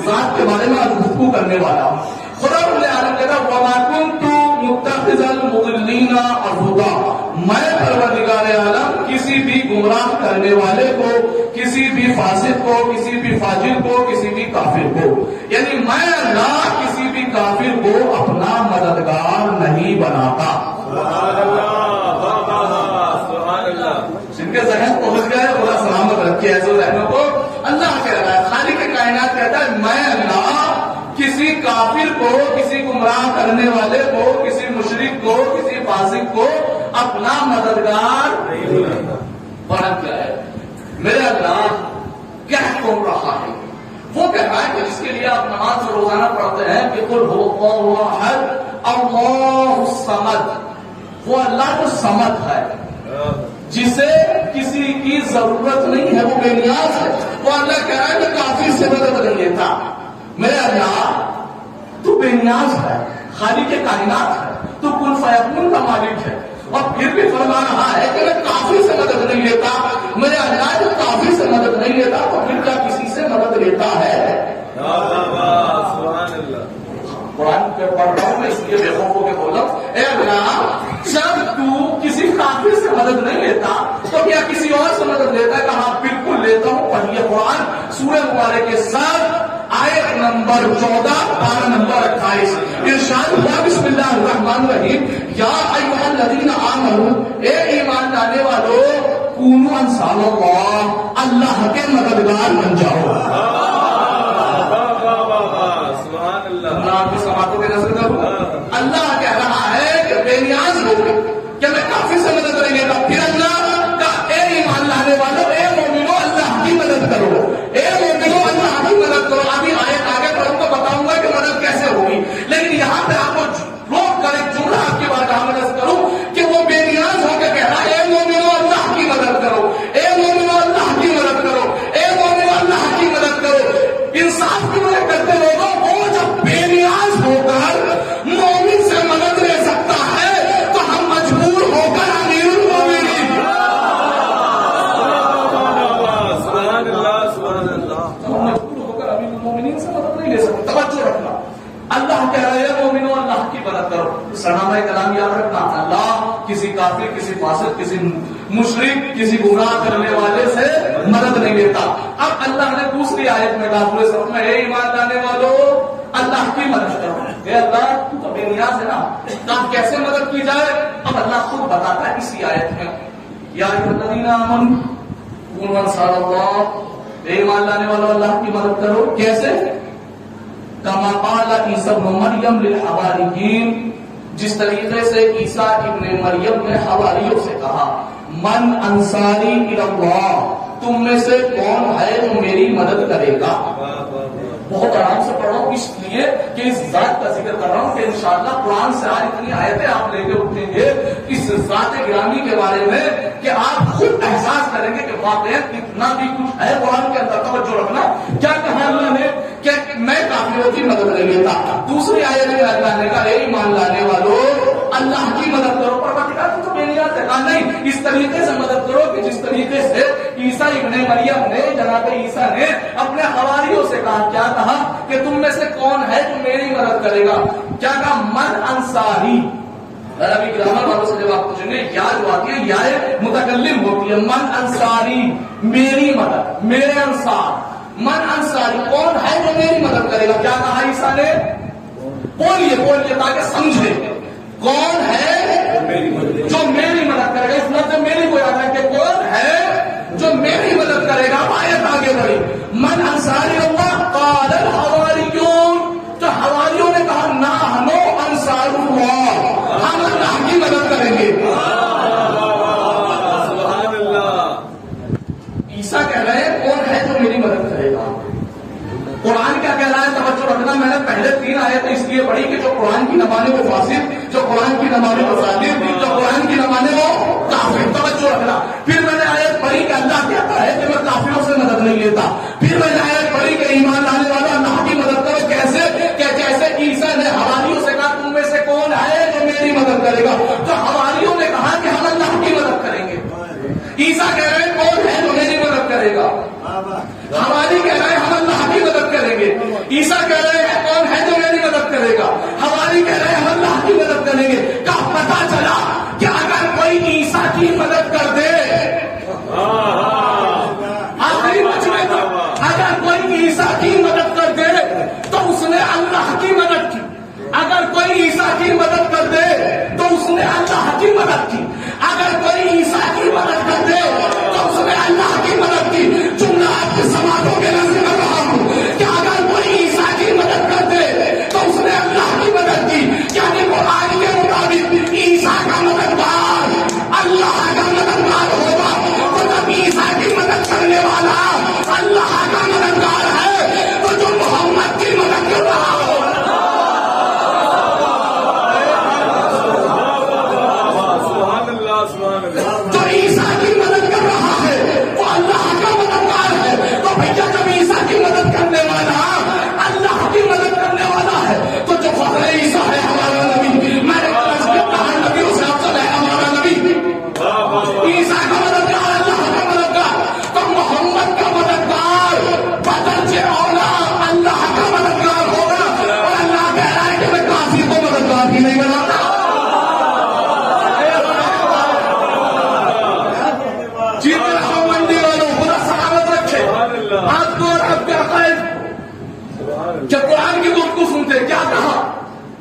ذات کے بارے میں گفتگو کرنے والا. خدا رب العالمین کہتا ہے وما كنت متخذ المضلین عضدا، میں پروردگار عالم کسی بھی گمراہ کرنے والے کو، کسی بھی فاسق کو، کسی بھی فاجر کو، کسی بھی کافر کو، یعنی میں اللہ کسی بھی کافر کو اپنا مددگار نہیں بناتا. جن کے ذہن پہنچ گئے خدا سلامت رکھے ایسے ذہنوں کو. اللہ کہہ رہا ہے، خالق کائنات کہتا ہے میں اللہ کسی کافر کو، کسی گمراہ کرنے والے کو، کسی مشرک کو، کسی فاسق کو اپنا مددگار نہیں بناتا. فرق کیا ہے؟ میرے اللہ کیا کہہ رہا ہے؟ وہ کہہ رہا ہے کہ جس کے لیے آپ نماز سے روزانہ پڑھتے ہیں کہ قل هو الله احد اللہ الصمد، وہ اللہ جو صمد ہے، جسے کسی کی ضرورت نہیں ہے، وہ بے نیاز ہے. وہ اللہ کہہ رہا ہے کہ کافر سے مدد نہیں لیتا. میرے اللہ تو بے نیاز ہے، خالق کائنات ہے، تو کن فیکون کا مالک ہے، اور پھر بھی فرما رہا ہے کہ میں کافر سے مدد نہیں لیتا. میرے اللہ جو کافر سے مدد نہیں لیتا تو پھر کیا کسی سے مدد لیتا ہے؟ قرآن پہ پڑھ رہا ہوں میں اس لیے بے خوفوں کے بولا اے اللہ جب تو کسی کافر سے مدد نہیں لیتا تو کیا کسی اور سے مدد لیتا ہے؟ کہا بالکل لیتا ہوں. پڑھیے قرآن سورہ مبارک کے ساتھ آیت نمبر 14 پارہ نمبر 28 ارشاد ہوا بسم اللہ الرحمن الرحیم یا ایھا الذین آمنوا، اے ایمان لانے والو، کونوا انصار اللہ، اللہ کے مددگار بن جاؤ. اللہ کہہ رہا ہے کہ بے نیاز ہو گئے کہ میں کافی سے مدد نہیں لیتا. پھر اللہ کا اے ایمان لانے والوں، اے مومنو اللہ کی مدد کرو، اے مومنو اللہ کی مدد کرو. ابھی آیت آگے پڑھوں تو بتاؤں گا کہ مدد کیسے ہوگی، لیکن یہاں پہ آپ کو روک کر ایک جملہ آپ کی بارگاہ میں عرض کروں کہ وہ بے نیاز ہو کے کہہ رہا ہے اے مومنو اللہ کی مدد کرو، اے مومنو اللہ کی مدد کرو، اے مومنو اللہ کی مدد کرو. انصاف کی مدد کرتے لوگوں، وہ جب بے نیاز ہو کر مومن سے مدد لے سکتا ہے تو ہم مجبور ہو کر امیر المومنین سے مدد نہیں لے سکتے. توجہ رکھنا، اللہ کہہ رہا ہے مومنوں اللہ کی مدد کرو. سلامہ کلام یاد رکھنا، اللہ کسی کافر، کسی فاسق، کسی مشرک، کسی گناہ کرنے والے سے مدد نہیں لیتا. اب اللہ نے دوسری آیت میں کہا پورے سب میں اے ایمان لانے والو اللہ کی مدد کرو. اے اللہ تو تو بے نیاز ہے نا، تو اب کیسے مدد کی جائے؟ اب اللہ خود بتاتا ہے اسی آیت میں یا ایھا الذین آمنوا کونوا انصار اللہ، اے ایمان لانے والو اللہ کی مدد کرو. کیسے؟ کما قال عیسی ابن مریم للحواریین، جس طریقے سے عیسیٰ ابن مریم نے حواریوں سے کہا من انصاری الی اللہ، تم میں سے کون ہے جو میری مدد کرے گا. بہت آرام سے پڑھ رہا ہوں اس لیے کہ اس ذات کا ذکر کر رہا ہوں کہ انشاءاللہ قرآن سے آج اتنی آیتیں آپ لے کے اٹھیں گے اس ذات گرامی کے بارے میں کہ آپ خود احساس کریں گے کہ واقعی اتنا بھی کچھ ہے قرآن کے اندر. توجہ رکھنا، کیا کہا اللہ نے کہ میں کافروں کی مدد نہیں لیتا. دوسری آیت میں اللہ نے کہا اے ایمان لانے والوں اللہ کی مدد کرو. پر تو بے نیاز ہے. کہا نہیں، اس طریقے سے مدد کرو کہ جس طریقے سے عیسیٰ ابن مریم نے، جناب عیسیٰ نے اپنے حواریوں سے کہا. کیا کہا کہ تم میں سے کون ہے جو میری مدد کرے گا؟ کیا کہا من انصاری. عربی گرامر والوں سے جب آپ پوچھیں گے یا جو آتی ہے یا متکلم ہوتی ہے. من انصاری، میری مدد، میرے انصار. من انصاری، کون ہے جو میری مدد کرے گا؟ کیا کہا عیسیٰ نے؟ بولیے بولیے تاکہ سمجھے. کون ہے جو میری مدد کرے گا؟ اس لفظ میری کو یاد ہے کہ کون ہے جو میری مدد کرے گا. آیت آگے بڑھی من انصاری اللہ قال الحواریون، تو حواریوں نے کہا نحن انصار اللہ، ہم اللہ کی مدد کریں گے. عیسیٰ کہہ رہے ہیں کون ہے جو میری مدد کرے گا. قرآن کیا کہہ رہا ہے؟ توجہ رکھنا، میں نے پہلے 3 آیتیں اس لیے پڑھی کہ جو قرآن کی نہ مانے وہ فاسق، جو قرآن کی نہ مانے وہ ظالم، جو قرآن کی نہ مانے وہ کافر. توجہ رکھنا. پھر میں نے آیت پڑھی کہ اللہ کہتا ہے کہ میں کافروں سے مدد نہیں لیتا. پھر میں نے آیت پڑھی کہ ایمان لانے والا اللہ کی مدد کرو. کیسے؟ کہ جیسے عیسیٰ نے حواریوں سے کہا تم میں سے کون ہے جو میری مدد کرے گا، تو حواریوں نے کہا کہ ہم اللہ کی مدد کریں گے. عیسیٰ کہہ رہے ہیں کون ہے جو میری مدد کرے گا، حواری کہہ رہے ہیں ہم اللہ کی مدد کریں گے. اگر کوئی عیسیٰ کی مدد کر دے تو اس نے اللہ کی مدد کی، اگر کوئی عیسیٰ کی مدد کر دے تو اس نے اللہ کی مدد کی. جملہ آپ کے سماجوں کے نظر کر رہا ہوں کہ اگر کوئی عیسیٰ کی مدد کر دے تو اس نے اللہ کی مدد کی. یعنی قرآن کے مطابق عیسیٰ کا مددگار اللہ کا مددگار ہوگا. تو جب عیسیٰ کی مدد کرنے والا اللہ کا مددگار ہے تو جو محمد کی مدد کر رہا ہو جو عیسیٰ کی مدد کر رہا ہے وہ اللہ کا مددگار ہے. تو بھیا جب عیسیٰ کی مدد کرنے والا اللہ کی مدد کرنے والا ہے تو جو فخر عیسیٰ ہے ہمارا نبی، میں نے کہا نبیوں سے افضل ہے ہمارا نبی، عیسیٰ کا مددگار اللہ کا مددگار. تو محمد کا مددگار بدرجہ اولا اللہ کا مددگار ہوگا. اور اللہ کہہ رہا ہے کہ میں کافر کو مددگار بھی نہیں بناتا. جب قرآن کی گفتگو سنتے کیا کہا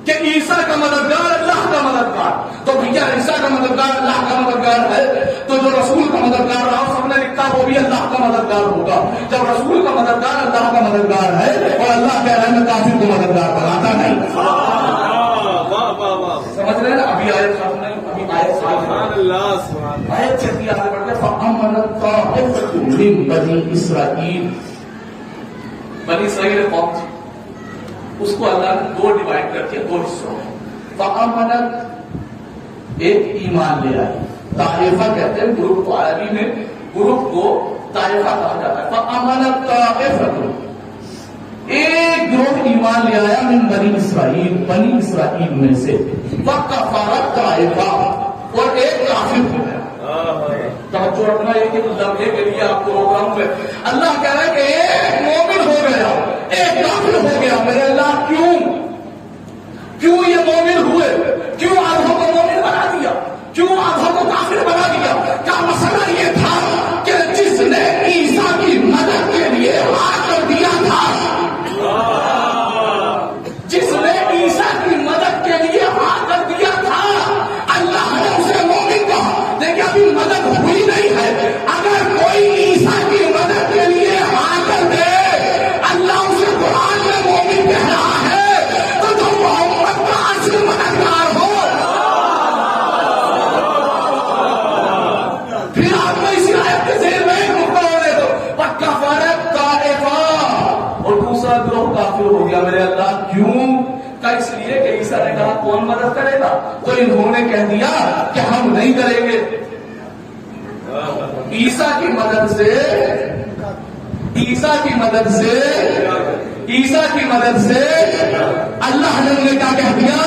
کہ عیسیٰ کا مددگار اللہ کا مددگار. تو بھیا عیسیٰ کا مددگار اللہ کا مددگار ہے تو جو رسول کا مددگار رہا سب نے لکھا وہ بھی اللہ کا مددگار ہوگا. جب رسول کا مددگار اللہ کا مددگار ہے اور اللہ کہہ رہا ہے میں کافر کو مددگار بناتا نہیں. سمجھ رہے ہیں نا؟ ابھی آیت ختم نہیں، ابھی آیت چلتی آگے بڑھ کے فَأَمَّنَتْ طَائِفَةٌ مِّن بَنِي إِسْرَائِيلَ. بنی اسرائیل قوم تھی، اس کو اللہ نے دو ڈیوائڈ کر کے دو حصوں میں. فَآمَنَتْ ایک ایمان لے آئی. طائفہ کہتے ہیں گروپ کو، عربی میں گروپ کو طائفہ کہا جاتا ہے. فَآمَنَتْ طَائِفَةٌ ایک گروہ ایمان لے آیا من بنی اسرائیل بنی اسرائیل میں سے. وَكَفَرَتْ طَائِفَةٌ اور ایک کافر ہو گیا. توجہ رکھنا ایک لمحے کے لیے آپ کو روک رہا ہوں. اللہ کہہ رہا ہے کہ ایک مومن ہو گیا ایک کافر ہو گیا. میرے اللہ کیوں یہ مومن ہوئے؟ کیوں آدھوں کو مومن بنا دیا؟ کیوں آدھوں کو کافر بنا دیا؟ کیا مسئلہ یہ تھا کہ جس نے عیسیٰ کی مدد کے لیے ہاتھ کر دیا تھا، جس نے عیسیٰ کی مدد کے لیے ہاتھ کر دیا تھا اللہ نے اسے مومن کہا. لیکن ابھی مدد ہوئی نہیں ہے. اگر کوئی عیسیٰ کی مدد کے لیے ہاتھ کر دے اللہ اسے قرآن میں مومن کہہ رہا ہے. تو جو محمد کا اصل مددگار ہو پھر آپ کو اسی آیت کے ذہن میں ایک نقطہ ہونے دو. وَكَفَرَتْ طَائِفَةٌ اور دوسرا گروہ کافر ہو گیا. میرے اللہ کیوں؟ کا اس لیے کہ عیسیٰ نے کہا کون مدد کرے گا تو انہوں نے کہہ دیا کہ ہم نہیں کریں گے. عیسیٰ کی مدد سے اللہ نے انہیں کیا کہہ دیا؟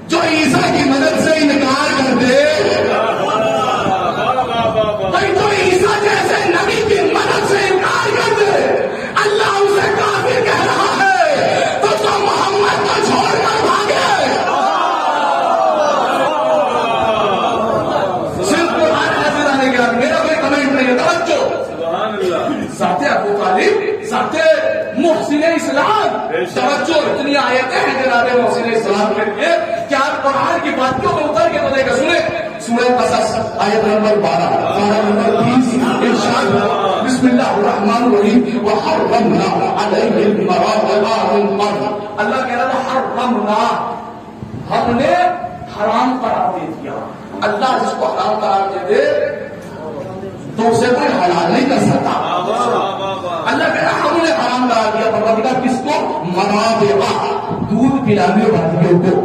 جو عیسیٰ کی مدد سے انکار کر دے، بھائی جو عیسیٰ جیسے نبی کی مدد سے انکار کر دے اللہ اسے کافر کہہ رہا ہے. تو جو محمد کو چھوڑ کر بھاگے صرف قرآن حاضر آنے کے بعد میرا کوئی کمنٹ نہیں ہے. توجہ ذات ابو طالب ذات محسن اسلام. توجہ اتنی آیتیں ہیں جناب محسن اسلام کے لیے کہ آپ قرآن کی باتوں میں اتر کے تو دیکھیں. سنیں سورہ قصص آیت نمبر 12 سورہ نمبر 30 ارشاد بسم اللہ الرحمن الرحیم وحرمنا علیہ المراضع من قبل. اللہ کہہ رہا تھا حرمنا ہم نے حرام قرار دے دیا. اللہ جس کو حرام قرار دے دے تو اسے کوئی حلال نہیں کر سکتا. اللہ کہہ رہا ہم نے حرام قرار دیا. پروردگار کس کو؟ مراضع دودھ پلانے والیوں کو.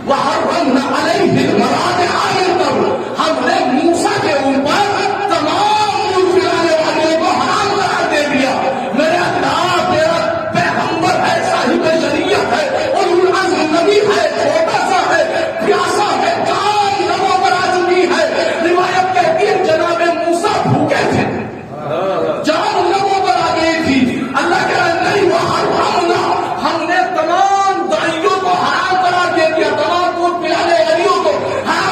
وحرمنا علیہ المراضع من قبل ہم نے موسیٰ کے اوپر تمام دودھ پلانے والوں کو حرام قرار دے دیا. میرے اللہ تیرا پیغمبر ہے، صاحب شریعت ہے، اولو العزم نبی ہے، چھوٹا سا ہے، پیاسا ہے، جان لبوں پر آ چکی ہے. روایت کہتی ہے جناب موسیٰ بھوکے تھے، جان لبوں پر آ گئی تھی. اللہ کہہ رہا نہیں وحرمنا ہم نے تمام دائیوں کو حرام قرار دے دیا، تمام دودھ پلانے والیوں کو حرام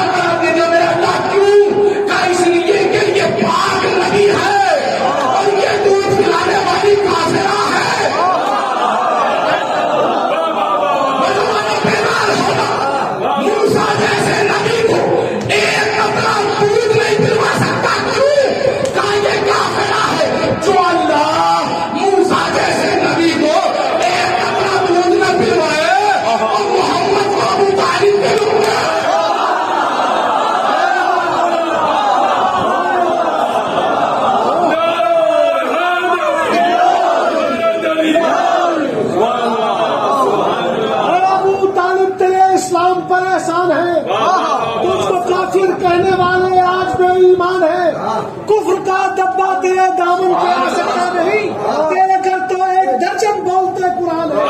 ابا تیرے دامن کو آ سکتا نہیں، تیرے گھر تو 1 درجن بولتے قرآن ہے۔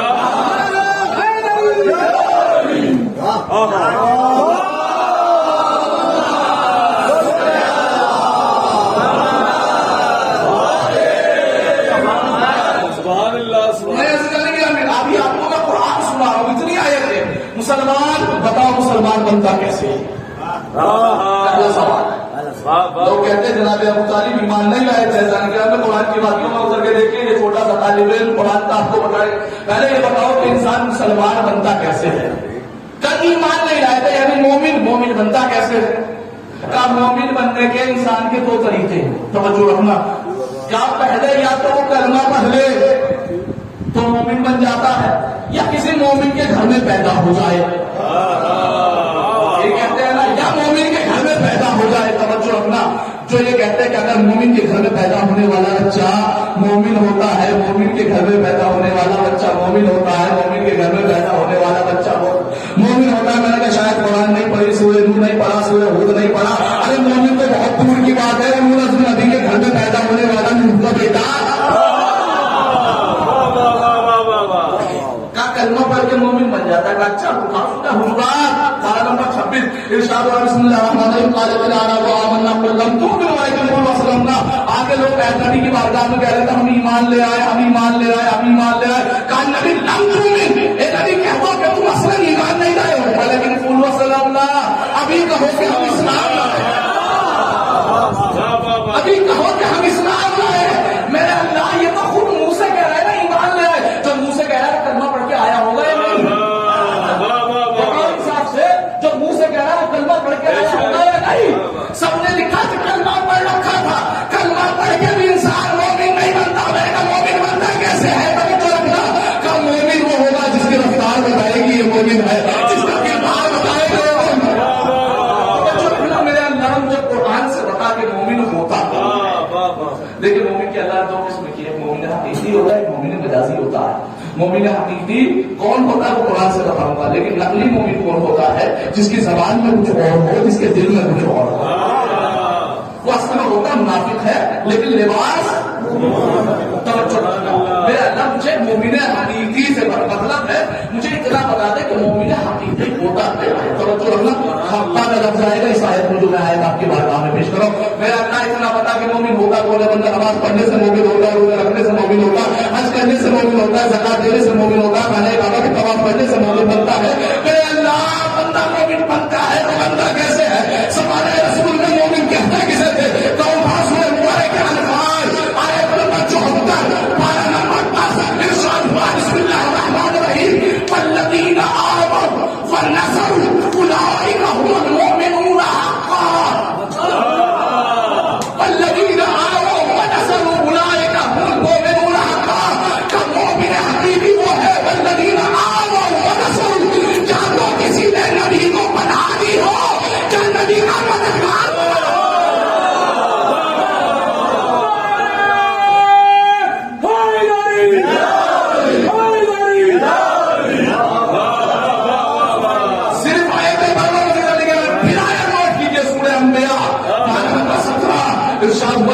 مسلمان بتاؤ مسلمان بنتا کیسے ہے؟ پہلا سوال۔ لوگ کہتے ہیں جناب ابو طالب ایمان نہیں لائے تھے، میں قرآن کی باتوں میں اتر کے دیکھیں، یہ چھوٹا سا طالب علم قرآن کا آپ کو بتائے، پہلے یہ بتاؤ کہ انسان مسلمان بنتا کیسے ہے؟ کل ایمان نہیں لائے تھے یعنی مومن بنتا کیسے ہے؟ کیا مومن بننے کے انسان کے 2 طریقے ہیں، توجہ رکھنا۔ کیا پہلے یا تو وہ کلمہ پڑھ لے تو مومن بن جاتا ہے، یا کسی مومن کے گھر میں پیدا ہو جائے، یہ کہتے ہیں نا، یا مومن کے گھر میں پیدا ہو جائے۔ توجہ رکھنا، جو یہ کہتے ہیں کہ اگر مومن کے گھر میں پیدا ہونے والا بچہ مومن ہوتا ہے، مومن کے گھر میں پیدا ہونے والا بچہ مومن ہوتا ہے، مومن کے گھر میں پیدا ہونے والا بچہ مومن ہوتا ہے۔ میں نے کہا شاید قرآن نہیں پڑھی، سورہ نور نہیں پڑھا، سورہ ہود نہیں پڑھا، ارے مومن تو بہت دور کی بات ہے، نبی کے گھر میں پیدا ہونے والا نوح کا بیٹا کلمہ پڑھ کے مومن بن جاتا ہے۔ اچھا حجرات 26 ارشاد بسم اللہ الرحمن الرحیم قال تعالی وآمنا لم تؤمنوا ولكن قولوا اسلمنا۔ آگے لوگ نبی کی بارگاہ میں کہہ رہے تھے ہم ایمان لے آئے، ہم ایمان لے آئے، ہم ایمان لے آئے۔ کہا نبی لم تؤمن، اے نبی کہو کہ تم اصلا ایمان نہیں لائے ہو، لیکن قولوا اسلمنا، ابھی کہو کہ ہم اسلام لائے، ابھی کہو کہ ہم اسلام لائے۔ میرے اللہ یہ تو خود منہ سے کہہ رہے ہیں نا ایمان لے آئے، جو منہ سے کہہ رہا ہے کلمہ پڑھ کے آیا ہوگا یا نہیں؟ جو منہ سے کہہ رہا ہے کلمہ پڑھ کے آیا ہوگا یا نہیں؟ سب نے لکھا کہ کلمہ پڑھ رکھا تھا، کلمہ پڑھ کے بھی انسان مومن نہیں بنتا، میں کا مومن بنتا کیسے ہے؟ تو رکھنا کہ مومن وہ ہوگا جس کی رفتار بتائے گی یہ مومن ہے، جس کا کردار بتائے گا۔ میرے اللہ جو قرآن سے بتا کے مومن ہوتا، لیکن مومن کے اللہ 2 قسم کی ہے، مومن حقیقی ہوتا ہے، مومن مجازی ہوتا ہے۔ مومن حقیقی کون ہوتا ہے وہ قرآن سے بتاؤں گا، لیکن نقلی مومن کون ہوتا ہے؟ جس کی زبان میں کچھ اور ہو، جس کے دل میں کچھ اور ہو، وہ اصل میں ہوتا منافق ہے لیکن لباس توجہ رکھنا۔ میرا اللہ مجھے مومن حقیقی سے مطلب ہے مجھے اتنا بتا دے کہ مومن حقیقی ہوتا ہے، توجہ رکھنا۔ ہفتہ کا لفظ آئے گا اس آیت میں جو میں آیت آپ کی بارگاہ میں پیش کروں۔ میرا اللہ اتنا بتا کہ مومن ہوتا کون ہے؟ بندہ نماز پڑھنے سے مومن ہوتا ہے، روزہ رکھنے سے مومن ہوتا ہے، حج کرنے سے مومن ہوتا ہے، زکات دینے سے مومن ہوتا ہے، خانہ کعبہ کے طواف کرنے سے مومن بنتا ہے۔ میرے اللہ بندہ مومن بنتا ہے تو بندہ کیسے ہے؟ سوال رسول میں مومن کہتے کسے تھے؟ بسم اللہ الرحمن الرحیم والذین آمنوا ونصروا اولئک هم المؤمنون حقا، والذین آمنوا ونصروا اولئک هم المؤمنون حقا۔ کہ مومن حقیقی وہ ہے والذین آمنوا ونصروا، جہاں تو کسی نے نبی کو بنا دی ہو، کہ نبی کا مددگار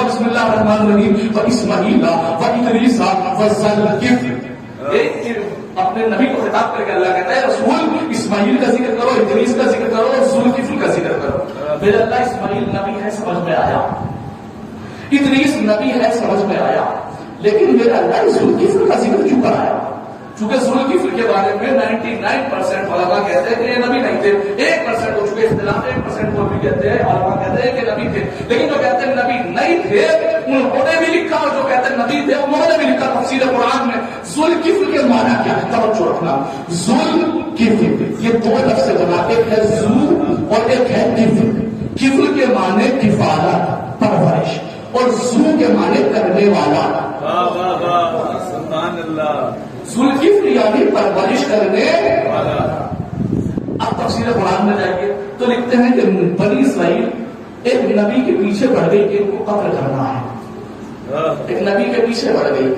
بسم اللہ الرحمن الرحیم واسماعیل وادریس وذوالکفل۔ اپنے نبی کو خطاب کر کے اللہ کہتا ہے رسول اسماعیل کا ذکر کرو، ادریس کا ذکر کرو، ذوالکفل کا ذکر کرو۔ میرے اللہ اسماعیل نبی ہے سمجھ میں آیا، ادریس نبی ہے سمجھ میں آیا، لیکن میرا اللہ ذوالکفل کا ذکر کیوں کرایا؟ چونکہ ذوالکفل کے بارے میں 99% علماء کہتے ہیں کہ یہ نبی نہیں تھے، 1% ہو چکے اختلاف، 1% وہ بھی کہتے ہیں علماء کہتے ہیں کہ نبی تھے، لیکن جو کہتے ہیں نبی نہیں تھے انہوں نے بھی لکھا، اور جو کہتے ہیں نبی تھے انہوں نے بھی لکھا تفسیر قرآن میں۔ ذوالکفل کے معنی کیا ہے؟ توجہ رکھنا، ذوالکفل یہ 2 لفظ بنا، ایک ہے ذو اور ایک ہے کفل۔ کفل کے معنی کفالت پرورش، اور ذو کے معنی کرنے والا۔ سبحان اللہ۔ ذوالکفل یعنی پرورش کرنے والا۔ اب تفسیر قرآن میں جائیں گے تو لکھتے ہیں کہ بنی اسرائیل ایک نبی کے پیچھے پڑ گئی کہ ان کو قتل کرنا ہے، ایک نبی کے پیچھے پڑ گئی،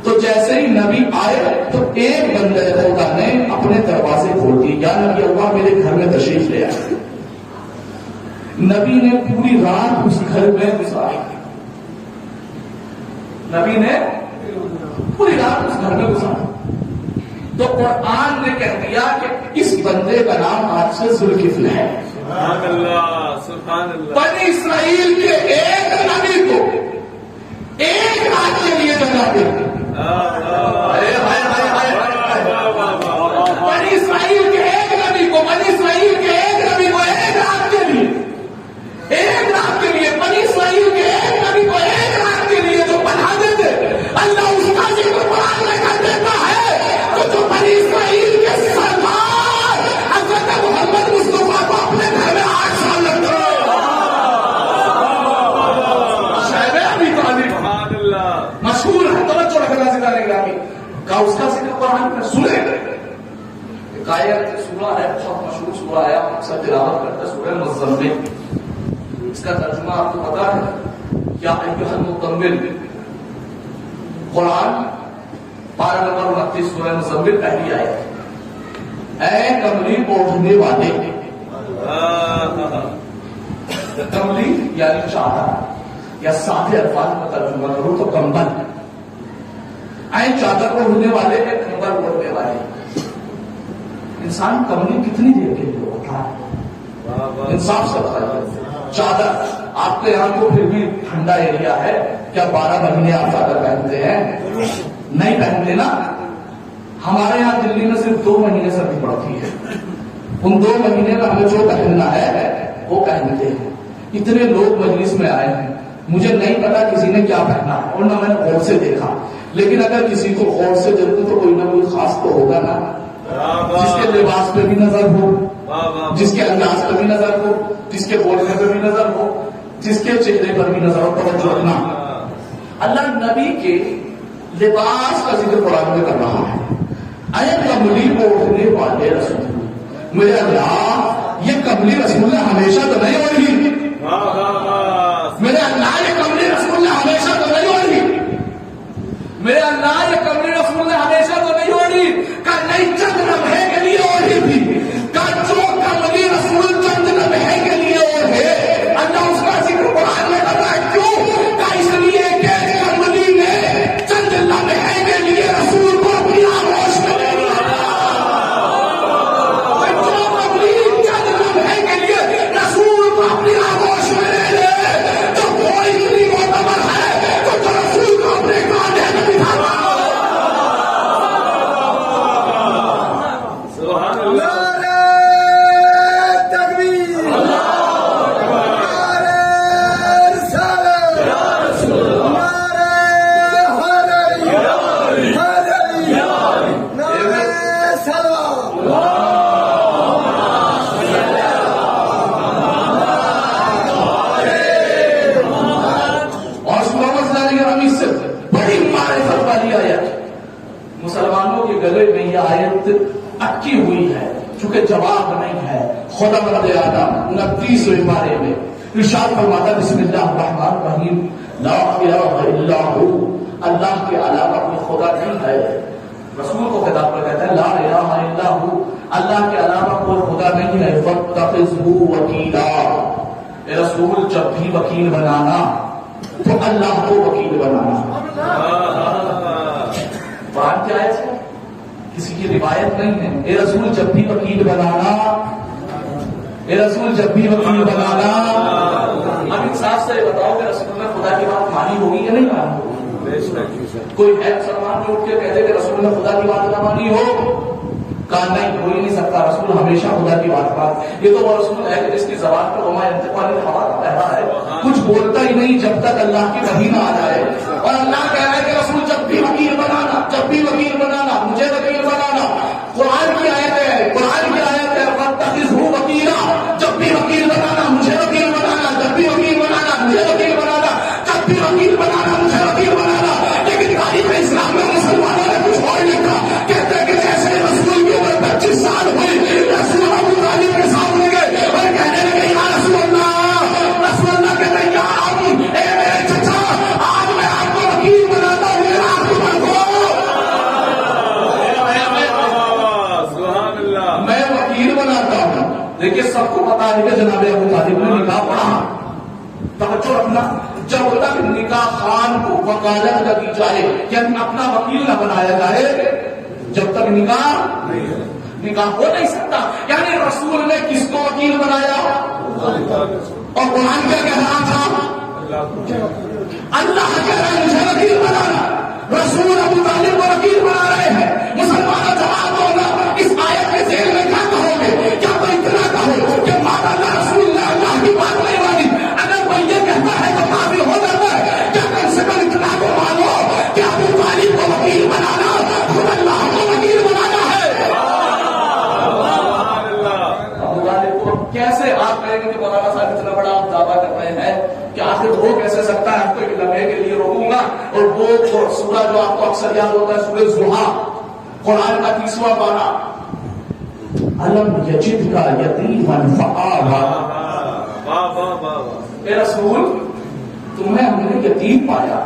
تو جیسے ہی نبی آئے تو ایک بندے خدا نے اپنے دروازے کھول دیے، یا نبی اللہ میرے گھر میں تشریف لے آئے۔ نبی نے پوری رات اس گھر میں گزاری، نبی نے پوری رات اس گھر میں گزارا. تو قرآن نے کہہ دیا کہ اس بندے کا نام آج سے ذوالکفل ہے. سبحان اللہ سبحان اللہ. بنی اسرائیل کے ایک نبی کو ایک رات کے لیے جگہ دے. بنی اسرائیل کے ایک نبی کو بنی اسرائیل کے ایک نبی کو ایک رات کے لیے بنی اسرائیل کے ایک نبی کو ایک رات کے لیے جو بنا دیتے اللہ اس کا ذکر قرآن میں کر دیتا ہے. تو جو بنی اسرائیل کے سردار حضرت محمد مصطفیٰ کو اپنے گھر میں 8 سال لگتے شاید ابھی سبحان اللہ. مشہور ہے. توجہ رکھنا سکھانے گرامی کا اس کا ذکر قرآن میں سنے. ایک آیت سورہ ہے بہت مشہور سورہ ہے اکثر تلاوت کرتا ہے سورہ مزمل. اس کا ترجمہ آپ کو پتا ہے کیا ایھا المزمل. قرآن پارہ نمبر 29 سورہ مزمل پہلی آیت. اے کملی اوڑھنے والے. کملی یعنی چادر یا سادے الفاظ میں ترجمہ کروں تو کمبل. اے چادر اوڑھنے والے اے کمبل اوڑھنے والے. انسان کملی کتنی دیر کے لیے ہوتا ہے؟ انصاف سے بتائیے. چادر آپ کے یہاں تو پھر بھی ٹھنڈا ایریا ہے کیا 12 مہینے آپ چادر پہنتے ہیں؟ نہیں پہنتے نا. ہمارے یہاں دلی میں صرف 2 مہینے سردی پڑتی ہے. ان 2 مہینے میں ہمیں جو پہننا ہے وہ پہنتے ہیں. اتنے لوگ مجلس میں آئے ہیں مجھے نہیں پتا کسی نے کیا پہنا اور نہ میں نے غور سے دیکھا. لیکن اگر کسی کو غور سے دیکھوں تو کوئی نہ کوئی خاص تو ہوگا نا. جس کے لباس پہ بھی نظر ہو, جس کے انداز پہ بھی نظر ہو, جس کے بولنے پہ بھی نظر ہو, جس کے چہرے پر بھی نظر ہو. توجہ رکھنا اللہ نبی کے لباس کا ذکر قرآن میں کر رہا ہے. اے کملی اوڑھنے والے رسول. میرے اللہ یہ کملی رسول ہمیشہ تو نہیں اوڑھی. میرے اللہ یہ کملی رسول ہمیشہ تو نہیں اوڑھی. میرے اللہ یہ کملی رسول نے ہمیشہ تو نہیں اوڑھی. کا نہیں چند لمحے کے لیے اوڑھی تھی. کا جو کملی رسول چند لمحے کے لیے اوڑھے اللہ اس کا ذکر قرآن میں کرتا ہے. کیوں؟ کا اس لیے کہ کملی نے چند لمحے کے لیے رسول کو اپنی آغوش میں لے لیا. جو کملی چند لمحے کے لیے رسول کو اپنی آغوش میں لے لے تو وہ اتنی معتبر ہے تو جو رسول کو اپنے کاندھے میں بٹھاتا. سبحان اللہ. مسلمانوں کے گلے میں یہ آیت اٹکی ہوئی ہے چونکہ جواب نہیں ہے. خدا مرد آدم 29ویں پارے میں ارشاد فرماتا بسم اللہ الرحمن الرحیم لا الہ الا ہو. اللہ کے علاوہ کوئی خدا نہیں ہے. رسول کو خطاب کر کہتا ہے لا الہ الا ہو. اللہ کے علاوہ کوئی خدا نہیں ہے. فاتخذہ وکیلا. اے رسول جب بھی وکیل بنانا تو اللہ کو وکیل بنانا. قرآن کی آیت ہے کسی کی روایت نہیں ہے. اے رسول جب بھی وکیل بنانا, اے رسول جب بھی وکیل بنانا. اب انصاف سے بتاؤ کہ رسول نے خدا کی بات مانی ہوگی یا نہیں مانی ہوگی؟ کوئی ہے مسلمان جو اٹھ کے کہتے کہ رسول نے خدا کی بات نہ مانی ہو؟ کہا نہیں ہو ہی نہیں سکتا. رسول ہمیشہ خدا کی بات کا. یہ تو وہ رسول ہے کہ جس کی زبان پر وما ينطق عن الهوى کہتا ہے کچھ بولتا ہی نہیں جب تک اللہ کی وحی نہ آ جائے. اور اللہ کہہ رہا ہے کہ رسول جب بھی وکیل بنانا, جب بھی وکیل بنانا, مجھے وکیل بنانا. قرآن کی آیت ہے, قرآن کی آیت ہے فاتخذہ وکیلا. جب بھی وکیل بنانا مجھے وکیل بنانا, جب بھی وکیل بنانا مجھے وکیل بنانا, جب بھی وکیل بنانا مجھے وکیل بنانا. لیکن تاریخ اسلام میں مسلمانوں نے کچھ اور لکھا. کہتے ہیں کہ جیسے رسول کی عمر 25 سال ہوئی رسول ابو طالب کے سامنے گئے اور کہنے لگے یا رسول اللہ. رسول اللہ کہتے ہیں یا ابو, اے میرے چچا, آج میں آپ کو وکیل بناتا ہوں. میرا آپ کو میں وکیل بناتا ہوں. دیکھیے سب کو پتا ہے کہ جناب ابو طالب نے نکاح پڑھا. توجہ رکھنا جب تک نکاح خان کو وکالت نہ دی جائے یعنی اپنا وکیل نہ بنایا جائے جب تک نکاح ہو نہیں سکتا. یعنی رسول نے کس کو وکیل بنایا اور قرآن کیا کہہ رہا تھا؟ اللہ کہہ رہا ہے مجھے وکیل بنانا. رسول ابو طالب کو وکیل بنا رہے ہیں. مسلمانوں جواب ہوگا اس آیت کے ذیل میں کیا کہو گے؟ کیا کوئی اتنا کہو کہ ماں اللہ رسول اللہ کی بات نہیں مانی؟ اگر کوئی یہ کہتا ہے تو کافر ہو جاتا ہے. کیا کم سے کم اتنا کو مانو کہ ابو طالب کو وکیل بنانا خود اللہ کو وکیل بنانا ہے. ابو طالب کو کیسے آپ کہیں گے کہ مولانا صاحب اتنا بڑا آپ دعویٰ کر رہے ہیں کہ آخر ہو کیسے سکتا ہے؟ آپ کو ایک لمحے کے لیے روکوں گا. اور وہ سورہ جو آپ کو اکثر یاد ہوتا ہے سورہ زحا قرآن کا 30واں پارہ الم یجد کا یتیما فآویٰ. اے رسول تمہیں ہم نے یتیم پایا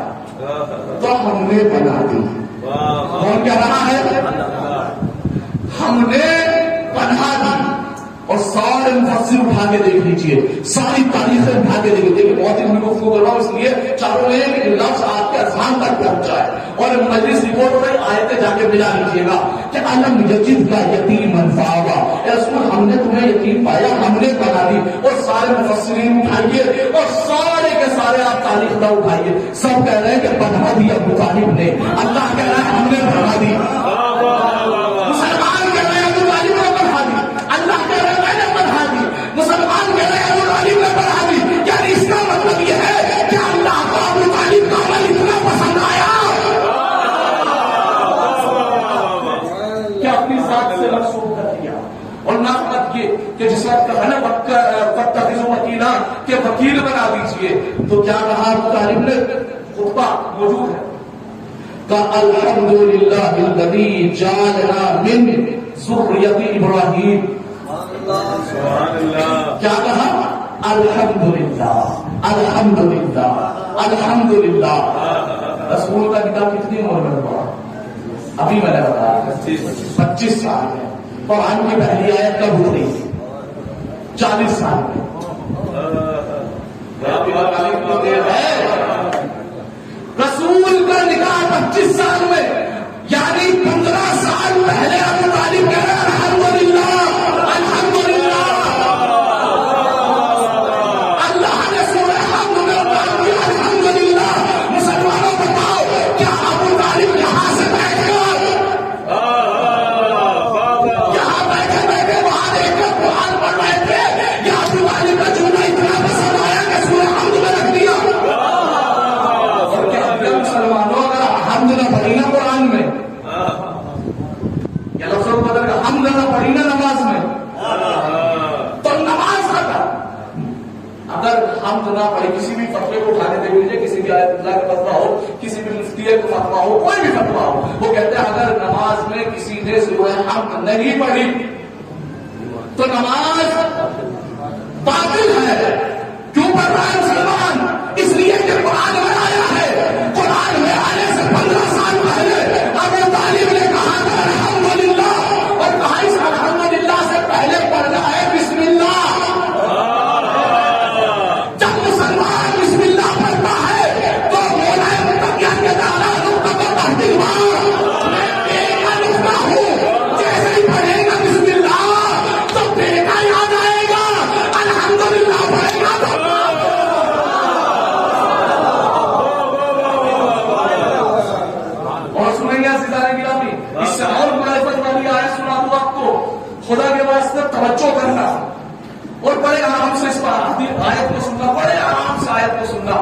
تو ہم نے بنا دی. کون کہہ رہا ہے؟ ہم نے بنا دی. اور سارے مفسر اٹھا کے دیکھ لیجیے ساری تاریخیں اٹھا کے دیکھ لیجیے. بہت ہی گفتگو کر رہا ہوں اس لیے چاہوں میں کہ لفظ آپ کے اذہان تک پہنچ جائے اور مجلس رپورٹ میں آیتیں جا کے ملا لیجیے گا کہ الم یجد کا یتیما فآویٰ. اے رسول ہم نے تمہیں یتیم پایا ہم نے بنا دی. اور سارے مفسرین اٹھائیے اور سارے کے سارے آپ تاریخ نہ اٹھائیے سب کہہ رہے ہیں کہ بنا دی ابو طالب نے. اللہ کہہ رہا ہے ہم نے بنا دی. مسلمان کہہ رہے ہیں ابو طالب نے بنا دی. اللہ کہہ رہے ہیں میں نے بنا دی. مسلمان کہہ رہے ہیں ابو طالب نے بنا دی. یعنی اس کا مطلب یہ ہے کہ اللہ کو ابو طالب کا عمل اتنا پسند آیا کہ اپنی ذات سے منسوخ کر دیا. اور نہ مت یہ کہ جس وقت کہا نا وکیلا کہ وکیل بنا دیجیے تو کیا کہا ابو طالب نے؟ خطبہ موجود ہے کہ الحمدللہ الذی جعلنا من ذریۃ ابراہیم. کیا کہا؟ الحمدللہ الحمدللہ الحمدللہ. رسول کا کتاب کتنی عمر میں ہوا؟ ابھی میں نے بتایا 25 سال میں. قرآن کی پہلی آیت کب ہوئی؟ 40 سال میں. رسول کا نکاح 25 سال میں یعنی 15 سال پہلے ابو طالب کہہ رہے ہیں الحمدللہ الحمدللہ. اللہ نے سورہ حمد میں کیا الحمدللہ. مسلمانوں بتاؤ کیا ابو طالب یہاں سے بیٹھ کر یہاں بیٹھے بیٹھے وہاں دیکھ کر قرآن پڑھ رہے تھے یا ابو طالب کا چونا اتنا پسند آیا کہ سورہ حمد میں رکھ دیا؟ اور کیا مسلمانوں اگر حمد نہ پڑھی نا قرآن میں یا لفظوں کو بدل کر حمد نہ پڑھی نا نماز میں تو نماز کا اگر حمد نہ پڑھی کسی بھی فتوے کو اٹھانے دے لیجیے کسی بھی آیت اللہ کا فتویٰ ہو کسی بھی مفتی کا فتویٰ ہو کوئی بھی فتویٰ ہو وہ کہتے ہیں اگر نماز میں کسی نے سورہ حمد نہیں پڑھی تو نماز باطل ہے. کیوں پڑھ رہا ہے مسلمان؟ اس لیے کہ قرآن میں آیا ہے. قرآن میں آنے سے 15 سال پہلے ابو طالب نے کہا تھا الحمدللہ اور کہا اس الحمدللہ سے پہلے پڑھنا ہے بسم اللہ. جب مسلمان بسم اللہ پڑھتا ہے تو مولا متقین کے تعالیٰ نقطہ کو پڑھتی ہوں ایک نقطہ ہوں جیسے ہی پڑھے گا بسم اللہ تو بیٹا یاد آئے گا الحمدللہ پڑھے گا تو اور سنیں گے ستارے گرامی اس سے اور معرفت والی آیت سنا دوں آپ کو. خدا کے واسطے توجہ کرنا اور بڑے آرام سے اس آیت کو سننا بڑے آرام سے آیت کو سننا.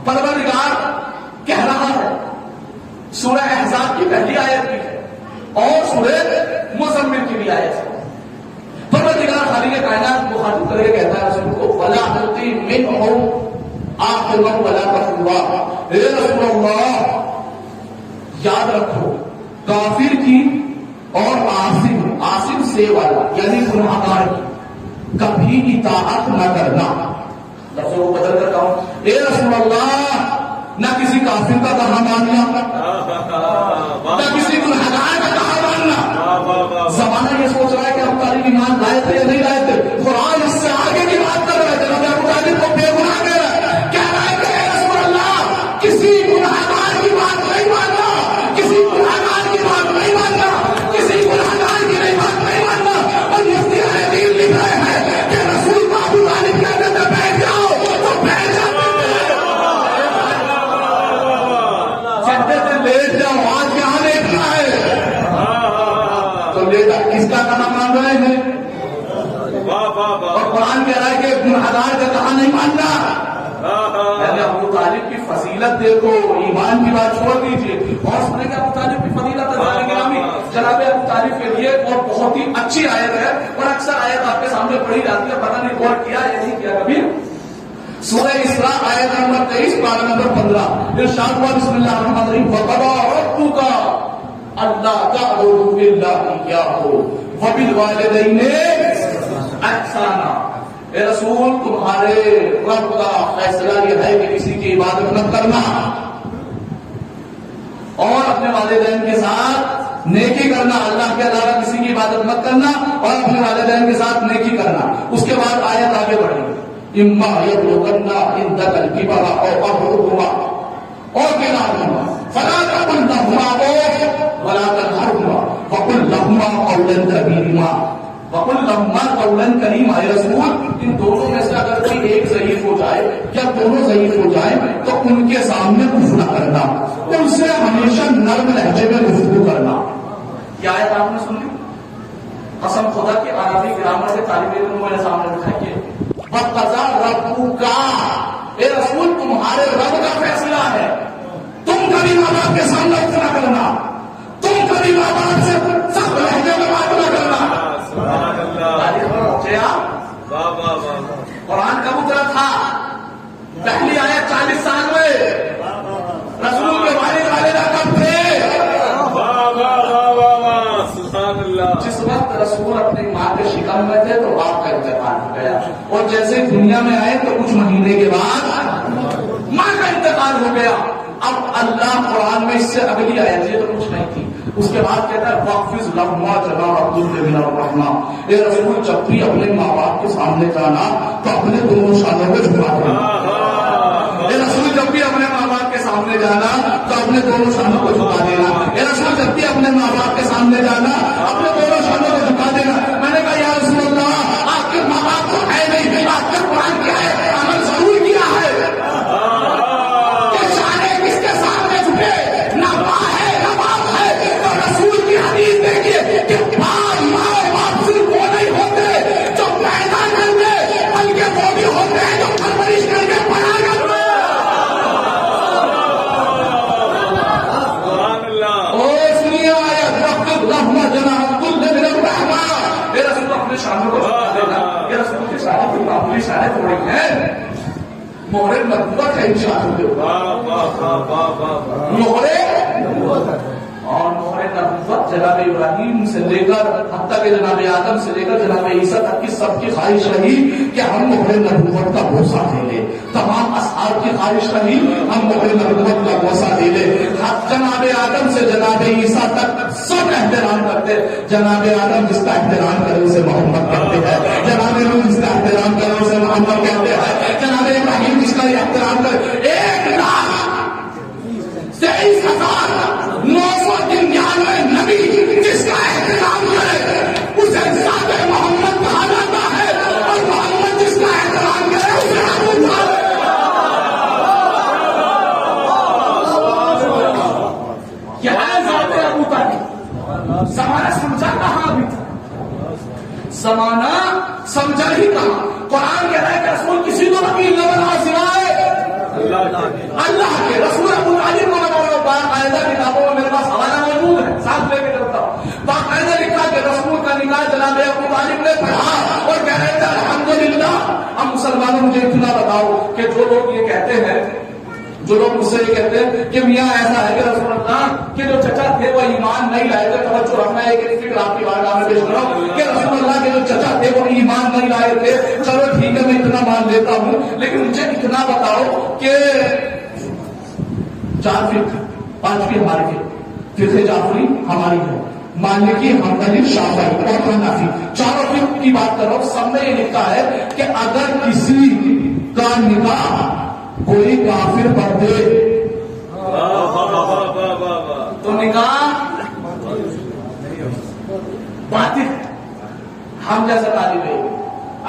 پروردگار کہہ رہا ہے سورہ احزاب کی پہلی آیت بھی ہے اور سورہ مزمل کی بھی آیت ہے. پروردگار خالق کائنات مخاطب کر کے کہتا ہے رسول کو ولا تلقی منهم آخرا ولا تقوا. اے رسول اللہ یاد رکھو کافر کی اور عاصم سے والا یعنی گناہگار کی کبھی اطاعت نہ کرنا. لفظوں کو بدل کر کہوں اے رسول اللہ نہ کسی کافر کا کہا ماننا نہ کسی گناہگار کا کہا ماننا. زمانہ یہ سوچ رہا ہے کہ اب طالب ایمان لائے تھے یا نہیں لائے تھے. قرآن اس سے آگے کی بات کر رہے تھے. ابو طالب کو بے گناہ کہہ رہا ہے کہ اے رسول اللہ کا کہاں مان رہے ہیں؟ واہ واہ اور واہ قرآن کہہ رہا ہے کہ گنہگار کا کہاں نہیں ماننا. پہلے ابو طالب کی فضیلت دیکھو, ایمان کی بات چھوڑ دیجیے اور سنیں گے ابو طالب کی فضیلت ہے. جناب ابو طالب کے لیے اور بہت ہی اچھی آیت ہے, اور اکثر آیت آپ کے سامنے پڑھی جاتی ہے, پتہ نہیں غور کیا یا نہیں کیا کبھی. سورہ اسراء آیت نمبر 23 پارہ نمبر 15 ارشاد ہوا بسم اللہ الرحمن الرحیم وَقَضَىٰ رَبُّكَ أَلَّا تَعْبُدُوا إِلَّا إِيَّاهُ وَبِالْوَالِدَيْنِ إِحْسَانًا. اے رسول تمہارے رب کا فیصلہ یہ ہے کہ کسی کی عبادت مت کرنا اور اپنے والدین کے ساتھ نیکی کرنا. اللہ کے علاوہ کسی کی عبادت مت کرنا اور اپنے والدین کے ساتھ نیکی کرنا. اس کے بعد آیت آگے بڑھی اما یبلغن عندک الکبر او احدهما او کلاهما فلا تقل لهما اف ولا تنهرهما وقل لهما قولا کریما. وقل لهما قولا کریما. اے رسول ان دونوں میں سے اگر کوئی ایک ضعیف ہو جائے یا دونوں ضعیف ہو جائیں تو ان کے سامنے کچھ نہ کرنا, ان سے ہمیشہ نرم لہجے میں گفتگو کرنا. کیا آیت آپ نے سن لی؟ قسم خدا کی عربی گرامر کے طالب علم میرے سامنے بٹھائیے. وَقَضَىٰ رَبُّكَ اے رسول تمہارے رب کا فیصلہ ہے. تم کبھی ماں باپ کے سامنے اٹھ نہ کرنا, تم کبھی ماں باپ سے سخت لہجے میں بات نہ کرنا. سبحان اللہ. واہ واہ واہ. قرآن کب اترا تھا؟ پہلی آیت 40 سال میں. رسول کے والد والدہ کب تھے؟ واہ واہ واہ واہ واہ. سبحان اللہ. جس وقت رسول اپنی ماں کے شکم میں تھے تو باپ کا انتقال ہو گیا, اور جیسے دنیا میں آئے تو کچھ مہینے کے بعد ماں کا انتقال ہو گیا. اب اللہ قرآن میں اس سے اگلی آیت یہ تو کچھ نہیں تھی, اس کے بعد کہتا ہے وَاخْفِضْ لَهُمَا جَنَاحَ الذُّلِّ مِنَ الرَّحْمَةِ. اے رسول جب بھی اپنے ماں باپ کے سامنے جانا تو اپنے دونوں شانوں کو جھکا دینا. اے رسول جب بھی اپنے ماں باپ کے سامنے جانا تو اپنے دونوں شانوں کو جھکا دینا. اے رسول جب بھی اپنے ماں باپ کے سامنے جانا اپنے دونوں شانوں کو جھکا دینا. میں نے کہا یا رسول اللہ آپ کے ماں باپ تو ہے نہیں, آپ کا قرآن کیا ہے, عمل ضرور کیا ہے. کس کے سامنے جھکے, نہ ماں ہے نہ باپ ہے. تو رسول کی حدیث دیکھیے کہ ماں باپ صرف وہ نہیں ہوتے جو پیدا کر دے, بلکہ وہ بھی ہوتے ہیں جو پرورش کر کے بڑا کر دے. سبحان اللہ. اور سنیے آیت وَاخْفِضْ لَهُمَا جَنَاحَ الذُّلِّ مِنَ الرَّحْمَةِ. اے رسول اپنے شانوں کو جھکا دینا. یہ رسول کی شانیں کوئی معمولی شانیں تھوڑی ہیں. مہر نبوت ہے انشاءاللہ. واہ واہ واہ واہ واہ. مہر اور مہر نبوت جناب ابراہیم سے لے کر حتیٰ کہ جناب آدم سے لے کر جناب عیسیٰ تک کی سب کی خواہش رہی کہ ہم مہر نبوت کا بوسہ دے لیں. تمام اصحاب کی خواہش رہی ہم مہر نبوت کا بوسہ دے لیں. جناب آدم سے جناب عیسیٰ تک سب احترام کرتے. جناب آدم جس کا احترام کرے اسے محمد کہتے ہیں, جناب نوح جس کا احترام کرے اسے محمد کہتے ہیں, جناب ابراہیم جس کا احترام کرے. 1,23,999 نبی جس کا احترام کرے اسے ذات محمد کہا جاتا ہے, اور محمد جس کا احترام کرے اسے ابو طالب. کیا ہے ذات ابو طالب؟ زمانہ سمجھا کہاں ابھی تھا, زمانہ سمجھا ہی کہاں. قرآن کہہ رہا ہے کہ رسول کسی کو وکیل نہ بنا سوائے اللہ کے. رسول ابو طالب کو باقاعدہ کتابوں میں میرے پاس حوالہ موجود ہے, ساتھ لے کے چلتا ہوں. باقاعدہ لکھا کہ رسول کا نکاح جناب ابو طالب نے پڑھا اور کہہ رہے تھے الحمدللہ. ہم مسلمانوں مجھے اتنا بتاؤ کہ جو لوگ یہ کہتے ہیں, جو لوگ مجھ سے یہ کہتے ہیں کہ میاں ایسا ہے کہ رسول اللہ کہ جو چچا تھے وہ ایمان نہیں لائے تھے, توجہ رکھنا ہے کہ فکر آپ کی بارگاہ میں پیش کرو کہ رسول اللہ کے جو چچا تھے وہ ایمان نہیں لائے تھے. چلو ٹھیک ہے میں اتنا مان لیتا ہوں, لیکن مجھے اتنا بتاؤ کہ 4 فقہ, 5 فقہ ہمارے فقہ جعفری ہماری ہے, مالکی, حنبلی, شافعی اور حنفی, 4 فقہ کی بات کرو. سب میں یہ لکھا ہے کہ اگر کسی کا نکاح کوئی کافر پڑھ دے تو نکاح باطل. ہم جیسا طالب علم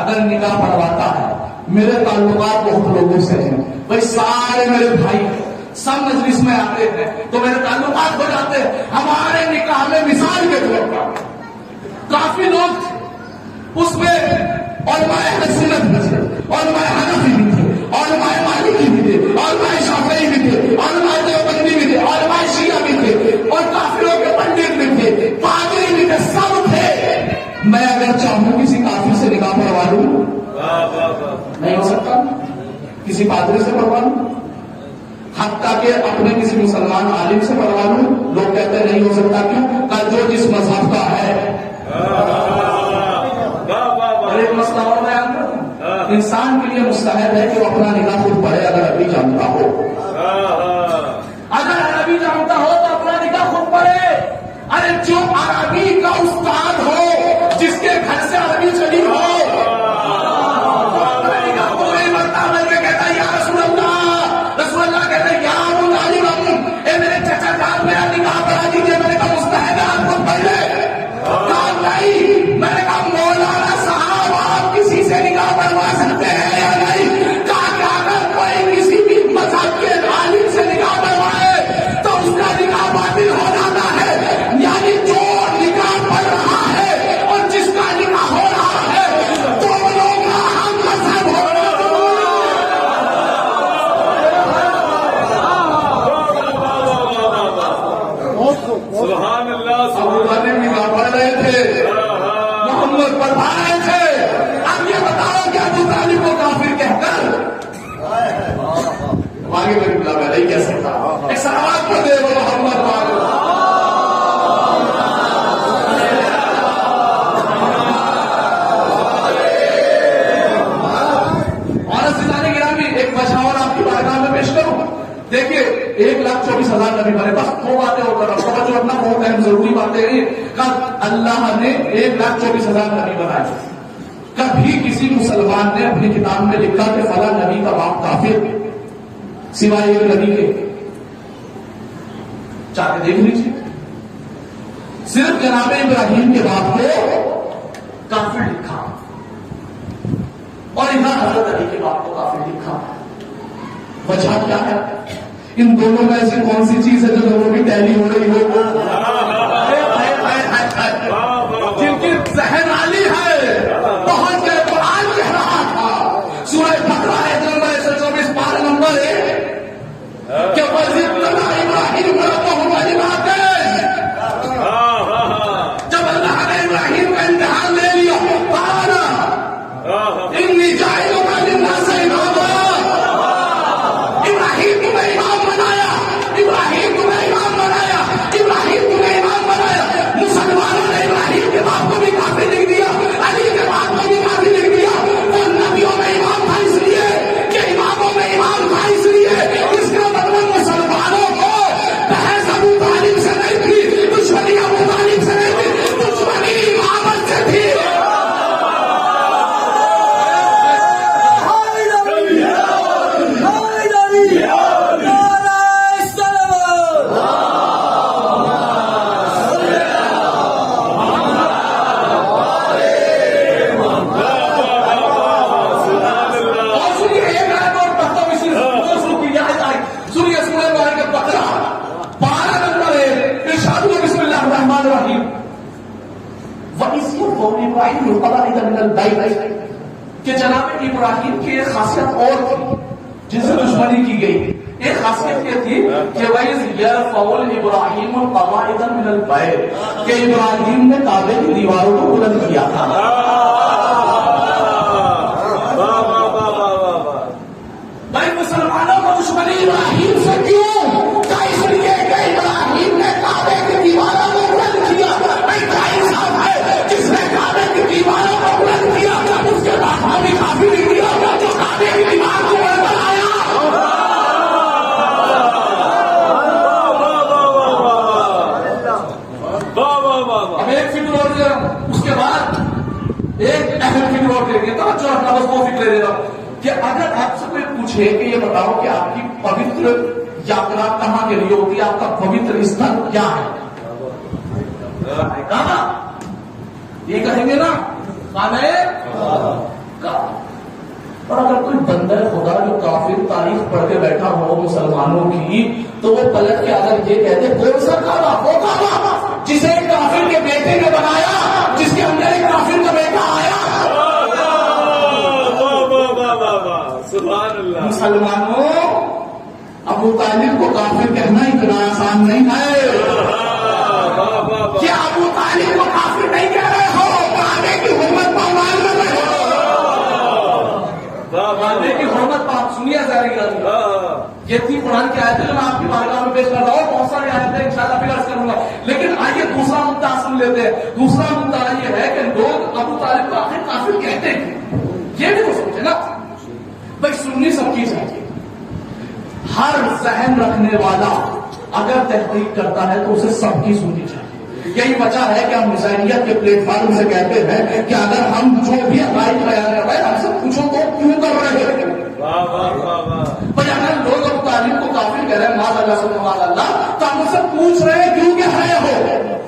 اگر نکاح پڑھواتا ہے, میرے تعلقات بہت لوگوں سے ہیں بھائی, سارے میرے بھائی سب مجلس میں آتے ہیں تو میرے تعلقات ہو جاتے ہیں. ہمارے نکاح میں مثال کے طور پر کافر اگر چاہوں کسی کافر سے نکاح پڑھوا لوں نہیں ہو سکتا، کسی پادری سے پڑھوا لوں، حتیٰ کہ اپنے کسی مسلمان عالم سے پڑھوا لوں، لوگ کہتے ہیں نہیں ہو سکتا، کیوں؟ کہ جو جس مذہب کا ہے۔ اور ایک مسئلہ اور بیان کروں، انسان کے لیے مستحب ہے کہ وہ اپنا نکاح خود پڑھے اگر عربی جانتا ہو، اگر عربی جانتا ہو تو اپنا نکاح خود پڑھے۔ ارے جو عربی کا استاد ہو، جس کے گھر سے عربی چلی ہو، دیکھیے 1,24,000 نبی بنے، بس دو باتیں ہو کر رہا جو اپنا بہت اہم ضروری باتیں ہیں۔ اللہ نے 1,24,000 نبی بنائے، کبھی کسی مسلمان نے اپنی کتاب میں لکھا کہ فلاں نبی کا باپ کافر سوائے ایک نبی کے؟ چاہ کے دیکھ لیجیے، صرف جناب ابراہیم کے باپ کو کافر لکھا اور ادھر حضرت علی کے باپ کو کافر لکھا۔ وجہ کیا ہے؟ ان دونوں میں ایسی کون سی چیز ہے جو دونوں کی ٹیلی ہو رہی ہو، جن کی ذہن عالی ہے؟ بہت سے قرآن کہہ رہا تھا، سورہ بقرہ نمبر 124 پارہ نمبر 1 کہ وَإِذْ ابراہیم جب اللہ نے ابراہیم کا امتحان لے لیا، قال انی جاعلک للناس اماما، ابراہیم تمہیں امام بنایا، ابراہیم تمہیں امام بنایا، ابراہیم تمہیں امام بنایا۔ مسلمانوں نے ابراہیم کے باپ کو بھی کافر لکھ دیا، علی کے باپ کو بھی کافر لکھ دیا۔ وہ نبیوں میں امام تھا اس لیے کہ اماموں میں امام تھا اس لیے، اس کا مطلب مسلمانوں کو بحث ابو طالب سے نہیں تھی، دشمنی ابو طالب سے نہیں تھی، دشمنی امامت سے تھی۔ کہ جناب ابراہیم کی ایک خاصیت اور تھی جن سے دشمنی کی گئی۔ ایک خاصیت یہ تھی کہ وَإِذْ يَرْفَعُ إِبْرَاهِيمُ الْقَوَاعِدَ مِنَ الْبَيْتِ، کہ ابراہیم نے کعبے کی دیواروں کو بلند کیا تھا۔ بھائی مسلمانوں کو دشمنی ابراہیم سے کیوں؟ کیا اس لیے کہ ابراہیم نے کعبے کی دیواروں کو بلند کیا؟ بھائی کیا انصاف ہے جس نے کعبے کی دیواروں کو بلند کیا اس کے بعد ہمیں کافی نہیں دیا جو کعبے کی دیوار کو بلند بنایا؟ اب ایک فکر اور دے رہا ہوں، اس کے بعد ایک اہم فکر اور دے دیا، توجہ رکھنا، بس وہ فکر دے رہا ہوں کہ اگر آپ سے کوئی پوچھے کہ یہ بتاؤ کہ آپ کی پوتر یاترا کہاں کے لیے ہوتی ہے، آپ کا پوتر استھل کیا ہے، کہاں؟ یہ کہیں گے نا خانہ کعبہ۔ اور اگر کوئی بندہ خدا جو کافر تاریخ پڑھ کے بیٹھا ہو مسلمانوں کی، تو وہ پلٹ کے اگر یہ کہتے کون سا کعبہ؟ وہ کعبہ جسے ایک کافر کے بیٹے نے بنایا، جس کے اندر ایک کافر کا بیٹا آیا۔ سبحان اللہ۔ مسلمانوں، ابو طالب کو کافر کہنا اتنا آسان نہیں ہے۔ کیا ابو طالب کو کافر نہیں کہہ رہے ہو؟ کعبے کی قرآن کی آیتیں جو میں آپ کی بارگاہ میں پیش کر رہا ہوں، بہت ساری آیتیں انشاءاللہ پھر عرض کروں گا، لیکن آئیے دوسرا مدعا سن لیتے ہیں۔ دوسرا مدعا یہ ہے کہ لوگ ابو طالب کو آخر کافر کہتے ہیں، یہ بھی تو سوچے نا بھائی، سننی سب چیز ہے۔ ہر ذہن رکھنے والا اگر تحقیق کرتا ہے تو اسے سب کی سننی چاہیے۔ یہی وجہ ہے کہ ہم مزاحیت کے پلیٹ فارم سے کہتے ہیں کہ اگر ہم جو بھی عقائد بیان کر رہے ہیں ہم سے پوچھو تو کیوں کر رہے ہیں؟ بھائی اگر لوگ ابو طالب کو کافر کہہ رہے ہیں معاذ اللہ سے معاذ اللہ، تو ہم سے پوچھ رہے ہیں کیوں کہہ رہے ہو؟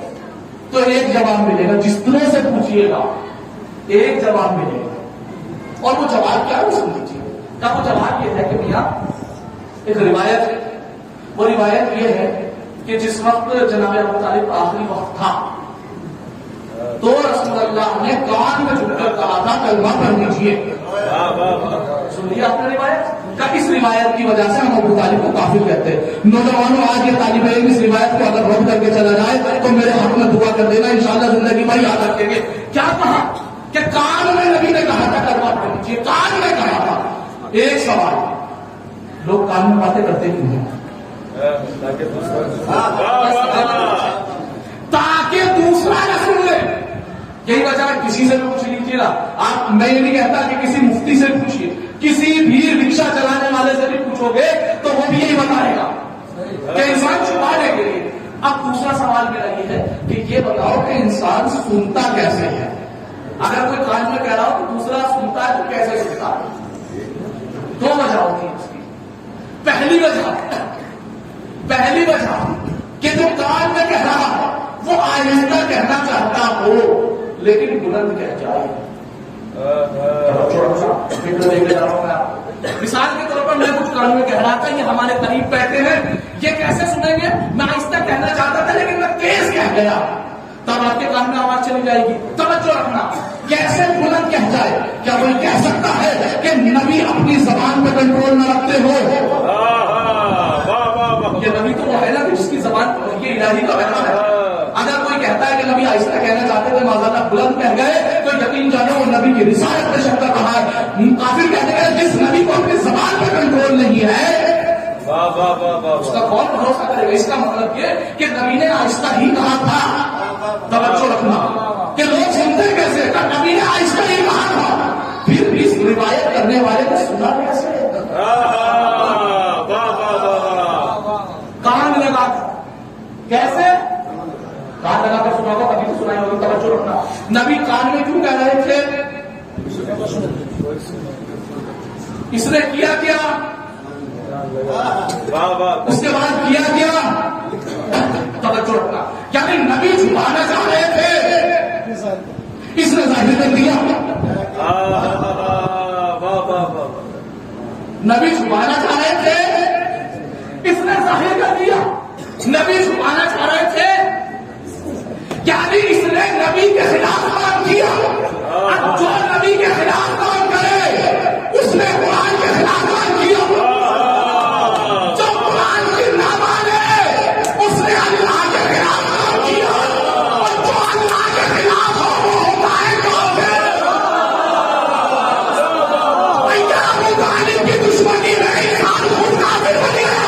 تو ایک جواب ملے گا، جس طرح سے پوچھیے گا ایک جواب ملے گا، اور وہ جواب کیا ہے وہ سن لیجیے۔ کیا وہ جواب یہ ہے کہ میاں ایک روایت ہے، وہ روایت یہ ہے کہ جس وقت جناب ابو طالب آخری وقت تھا تو رسول اللہ نے کان میں جھک کر کہا تھا کلمہ پڑھ لیجیے۔ سنیے آپ نے روایت کا، اس روایت کی وجہ سے ہم ابو طالب کو کافر کہتے ہیں۔ نوجوانوں آج یہ طالب علم اس روایت کو اگر رد کر کے چلا جائے تو میرے حق میں دعا کر دینا، انشاءاللہ زندگی بھر یاد رکھیں گے۔ کیا کہا کہ کان میں نبی نے کہا تھا کلمہ پڑھ لیجیے، کان میں کہا تھا۔ ایک سوال، لوگ کان میں باتیں کرتے کیوں ہیں؟ تاکہ دوسرا نہ سن لے۔ یہی وجہ ہے کسی سے بھی پوچھ لیجیے نا آپ، میں یہ نہیں کہتا کہ کسی مفتی سے پوچھیے، کسی بھی رکشہ چلانے والے سے بھی پوچھو گے تو وہ بھی یہی بتائے گا کہ انسان چھپانے کے لیے۔ اب دوسرا سوال میرا یہ ہے کہ یہ بتاؤ کہ انسان سنتا کیسے ہے؟ اگر کوئی کان میں کہہ رہا ہو تو دوسرا سنتا ہے تو کیسے سنتا ہے؟ دو وجہ ہوتی ہے اس کی۔ پہلی وجہ کہ جو کان میں کہہ رہا ہے وہ آہستہ کہنا چاہتا ہو لیکن بلند کہہ جائے۔ مثال کے طور پر میں کچھ کان میں کہہ رہا تھا، یہ ہمارے قریب بیٹھے ہیں، یہ کیسے سنیں گے؟ میں آہستہ کہنا چاہتا تھا لیکن میں تیز کہہ گیا، تب آپ کے کان میں آواز چلی جائے گی۔ توجہ رکھنا، کیسے بلند کہہ جائے؟ کیا کوئی کہہ سکتا ہے کہ نبی اپنی زبان پہ کنٹرول نہ رکھتے ہو؟ یہ نبی تو وہ ہے نا جس کی زبان یہ الہی کا بیان ہے۔ اگر کوئی کہتا ہے کہ نبی آہستہ کہنا چاہتے تھے معذاللہ بلند کہہ گئے تو یقین جانو وہ نبی کی رسالت میں شک کر رہا ہے۔ کافر کہتے ہیں جس نبی کو اپنی زبان پہ کنٹرول نہیں ہے اس کا کون بھروسہ کرے گا؟ اس کا مطلب یہ کہ نبی نے آہستہ ہی کہا تھا۔ توجہ رکھنا کہ لوگ سنتے کیسے؟ کہ نبی نے آہستہ ہی کہا تھا، پھر اس روایت کرنے والے کو سنا کیسے؟ کان لگا کیسے؟ کان لگا کر سنا ہوگا، کبھی تو سنائی ہوگی۔ توجہ رکھنا، نبی کان میں کیوں کہہ رہے تھے؟ اس نے کیا کیا؟ اس کے بعد کیا کیا؟ توجہ رکھنا، یعنی نبی چھپانا چاہ رہے تھے، اس نے ظاہر کر دیا۔ نبی چھپانا چاہ رہے تھے، اس نے ظاہر کر دیا۔ نبی چھپانا چاہ رہے تھے یعنی اس نے نبی کے خلاف کام کیا۔ اب جو نبی کے خلاف کام کرے اس نے قرآن کے خلاف کام کیا، جو قرآن کی نہ مانے اس نے اللہ کے خلاف کام کیا، اور جو اللہ کے خلاف ہو وہ ہوتا ہے کافر۔ کیا ابو طالب کی دشمنی میں انسان خود کافر بن گیا؟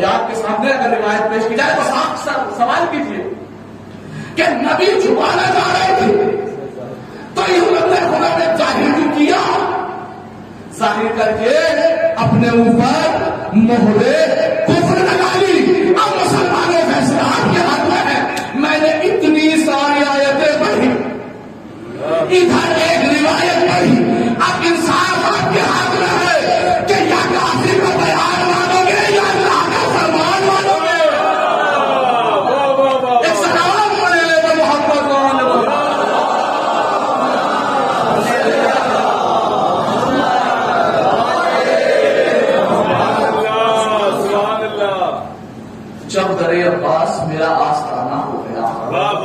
آپ کے سامنے اگر روایت پیش کی جائے تو صاف سوال کیجیے کہ نبی چھپانا چاہ رہے تھے تو خدا نے ظاہر کیوں کیا؟ ظاہر کر کے اپنے اوپر مہرے کفر لگا لی۔ اب مسلمانوں فیصلہ آپ کے ہاتھ میں ہے۔ میں نے اتنی ساری آیتیں پڑھی، ادھر ایک روایت پڑھی، اب انصاف آپ کے ہاتھ میں ہے کہ یا کافر کا بیان مانو گے یا اللہ کا فرمان مانو گے۔ ایک سلام پڑھے تو محمد جب درے عباس میرا آستانہ ہو گیا۔ جناب